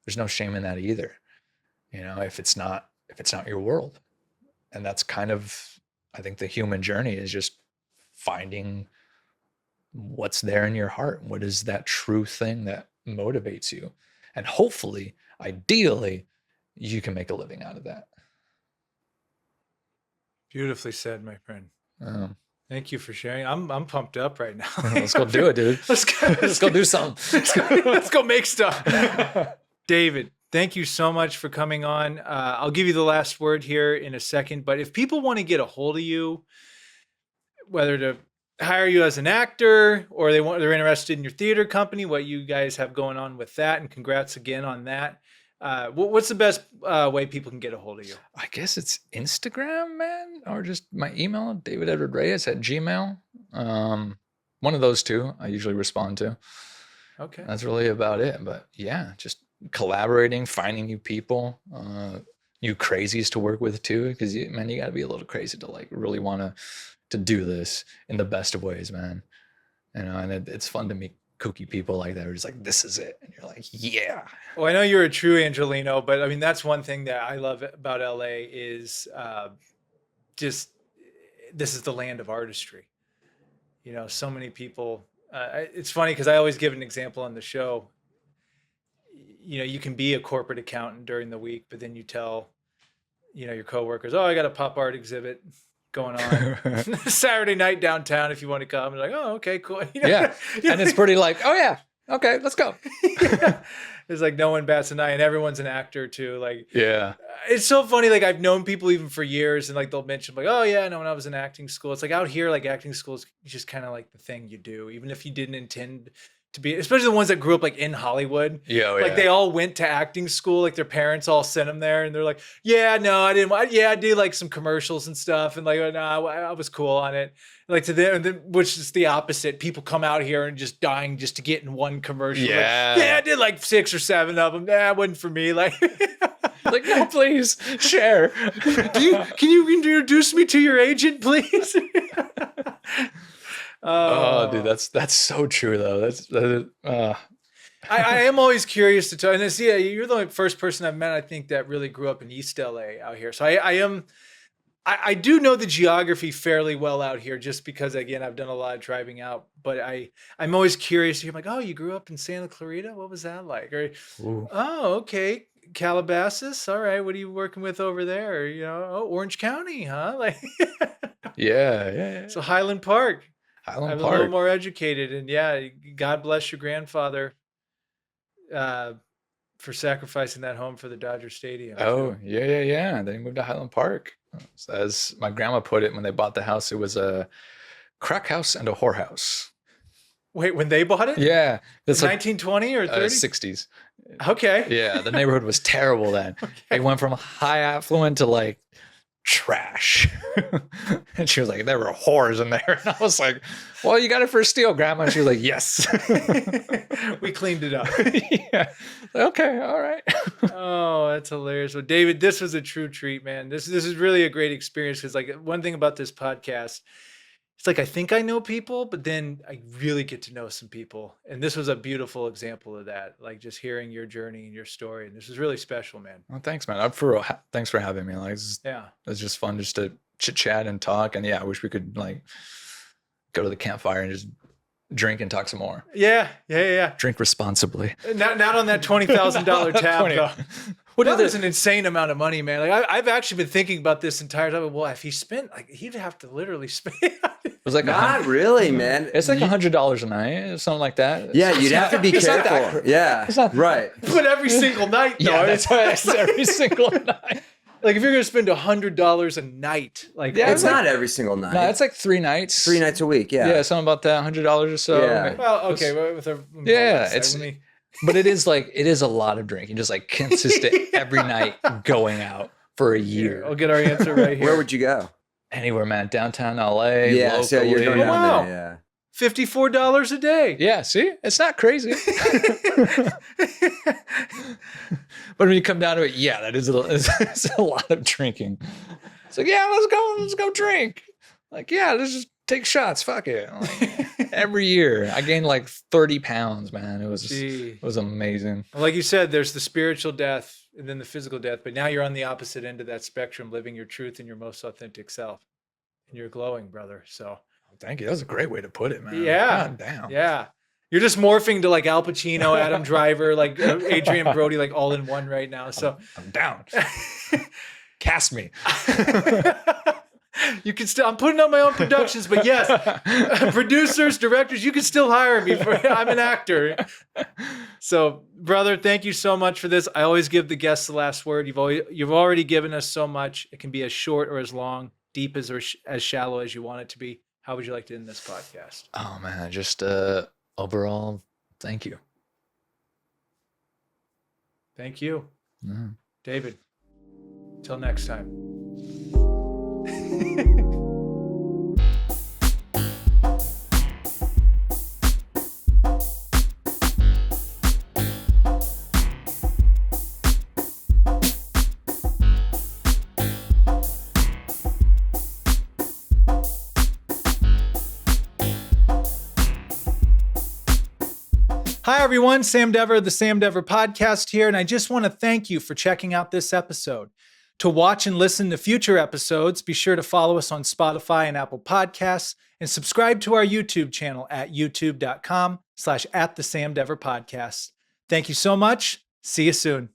A: There's no shame in that either. If it's not your world. And that's kind of, I think the human journey is just finding what's there in your heart. What is that true thing that motivates you? And hopefully, ideally, you can make a living out of that.
B: Beautifully said, my friend. Thank you for sharing. I'm pumped up right now.
A: Let's go do it, dude. Let's go do something.
B: Let's go make stuff. David, thank you so much for coming on. I'll give you the last word here in a second, but if people want to get a hold of you, whether to hire you as an actor or they're interested in your theater company, what you guys have going on with that, and congrats again on that. What's the best way people can get a hold of you?
A: I guess it's Instagram, man, or just my email, davidedwardreyes@gmail.com. one of those two I usually respond to.
B: Okay.
A: That's really about it. But yeah, just collaborating, finding new people, new crazies to work with too. Because man, you got to be a little crazy to like really want to do this in the best of ways, man. You know, and it's fun to meet kooky people like that. Who are just like, this is it, and you're like, yeah.
B: Well, I know you're a true Angelino, but I mean that's one thing that I love about LA is just this is the land of artistry. You know, so many people. It's funny because I always give an example on the show. You know, you can be a corporate accountant during the week, but then you tell, you know, your coworkers, "Oh, I got a pop art exhibit going on Saturday night downtown. If you want to come," and like, "Oh, okay, cool." You know?
A: Yeah, and it's pretty like, oh yeah, okay, let's go.
B: Yeah. It's like no one bats an eye, and everyone's an actor too. Like,
A: Yeah,
B: it's so funny. Like I've known people even for years, and like they'll mention like, "Oh yeah, I know when I was in acting school." It's like out here, like acting school is just kind of like the thing you do, even if you didn't intend to be. Especially the ones that grew up like in Hollywood.
A: yeah,
B: Like they all went to acting school. Like their parents all sent them there, and they're like, "Yeah, no, I didn't. Yeah, I did like some commercials and stuff, and like, no, I was cool on it." Like to them, which is the opposite. People come out here and just dying just to get in one commercial.
A: Yeah.
B: Like, yeah, I did like 6 or 7 of them. Nah, it wasn't for me. Like,
A: like, no, please share.
B: can you introduce me to your agent, please?
A: Oh, dude, that's so true though.
B: I am always curious to tell. And this, yeah, you're the only first person I've met, I think, that really grew up in East LA out here. So I do know the geography fairly well out here, just because again I've done a lot of driving out. But I'm always curious. You're like, oh, you grew up in Santa Clarita? What was that like? Or oh, okay, Calabasas. All right, what are you working with over there? Or, you know, oh, Orange County, huh? Like,
A: yeah.
B: so Highland Park.
A: Highland
B: I'm
A: Park.
B: a little more educated, and yeah, God bless your grandfather for sacrificing that home for the Dodger Stadium.
A: Oh, yeah. They moved to Highland Park. As my grandma put it when they bought the house, it was a crack house and a whorehouse.
B: Wait, when they bought it?
A: Yeah. It's like
B: 1920 or 30?
A: 60s.
B: Okay.
A: Yeah, the neighborhood was terrible then. It went from high affluent to like trash. And she was like, there were whores in there. And I was like, well, you got it for a steal, Grandma. And she was like, yes.
B: We cleaned it up.
A: Yeah. Okay, all right.
B: Oh, that's hilarious. Well, David, this was a true treat, man. This is really a great experience, because like one thing about this podcast, it's like I think I know people, but then I really get to know some people. And this was a beautiful example of that. Like just hearing your journey and your story. And this is really special, man.
A: Well, thanks, man. Thanks for having me. Like, it's just fun just to chit chat and talk. And yeah, I wish we could like go to the campfire and just drink and talk some more.
B: Yeah.
A: Drink responsibly.
B: Not on that $20,000 tab,
A: 20.
B: though. That is an insane amount of money, man. Like I've actually been thinking about this entire time. Well, if he spent, like, he'd have to literally spend.
A: It was like
C: Not really, man.
A: It's like $100 a night, or something like that.
C: Yeah, you'd have to be careful. Yeah, right.
B: But every single night, though.
A: Yeah, that's why it's every single night.
B: Like if you're gonna spend $100 a night, like
C: It's not every single night.
A: No, it's like 3 nights.
C: 3 nights a week. Yeah.
A: Yeah, something about that, $100 or so.
C: Yeah.
B: Well, okay, with a
A: but it is a lot of drinking, just like consistent every night going out for a year.
B: I'll get our answer right here.
C: Where would you go?
A: Anywhere, man. Downtown LA.
C: Yeah, so you're going
A: locally.
C: down there. Yeah.
B: $54 a day.
A: Yeah, see? It's not crazy. But when you come down to it, yeah, that is it's a lot of drinking. It's like, yeah, let's go drink. Like, yeah, let's just take shots. Fuck it. Like, every year I gained like 30 pounds, man. It was amazing.
B: Well, like you said, there's the spiritual death and then the physical death, but now you're on the opposite end of that spectrum, living your truth and your most authentic self. And you're glowing, brother. So
A: thank you. That was a great way to put it, man.
B: Yeah.
A: God damn.
B: Yeah. You're just morphing to like Al Pacino, Adam Driver, like Adrian Brody, like all in one right now. So
A: I'm down. Cast me.
B: You can still, I'm putting on my own productions, but yes, producers, directors, you can still hire me I'm an actor. So brother, thank you so much for this. I always give the guests the last word. You've already given us so much. It can be as short or as long, deep as or as shallow as you want it to be. How would you like to end this podcast?
A: Oh man, just overall, thank you.
B: Thank you.
A: Mm.
B: David, till next time. Hi, everyone. Sam Dever, the Sam Dever Podcast here, and I just want to thank you for checking out this episode. To watch and listen to future episodes, be sure to follow us on Spotify and Apple Podcasts, and subscribe to our YouTube channel at youtube.com/@the Sam Dever Podcast. Thank you so much. See you soon.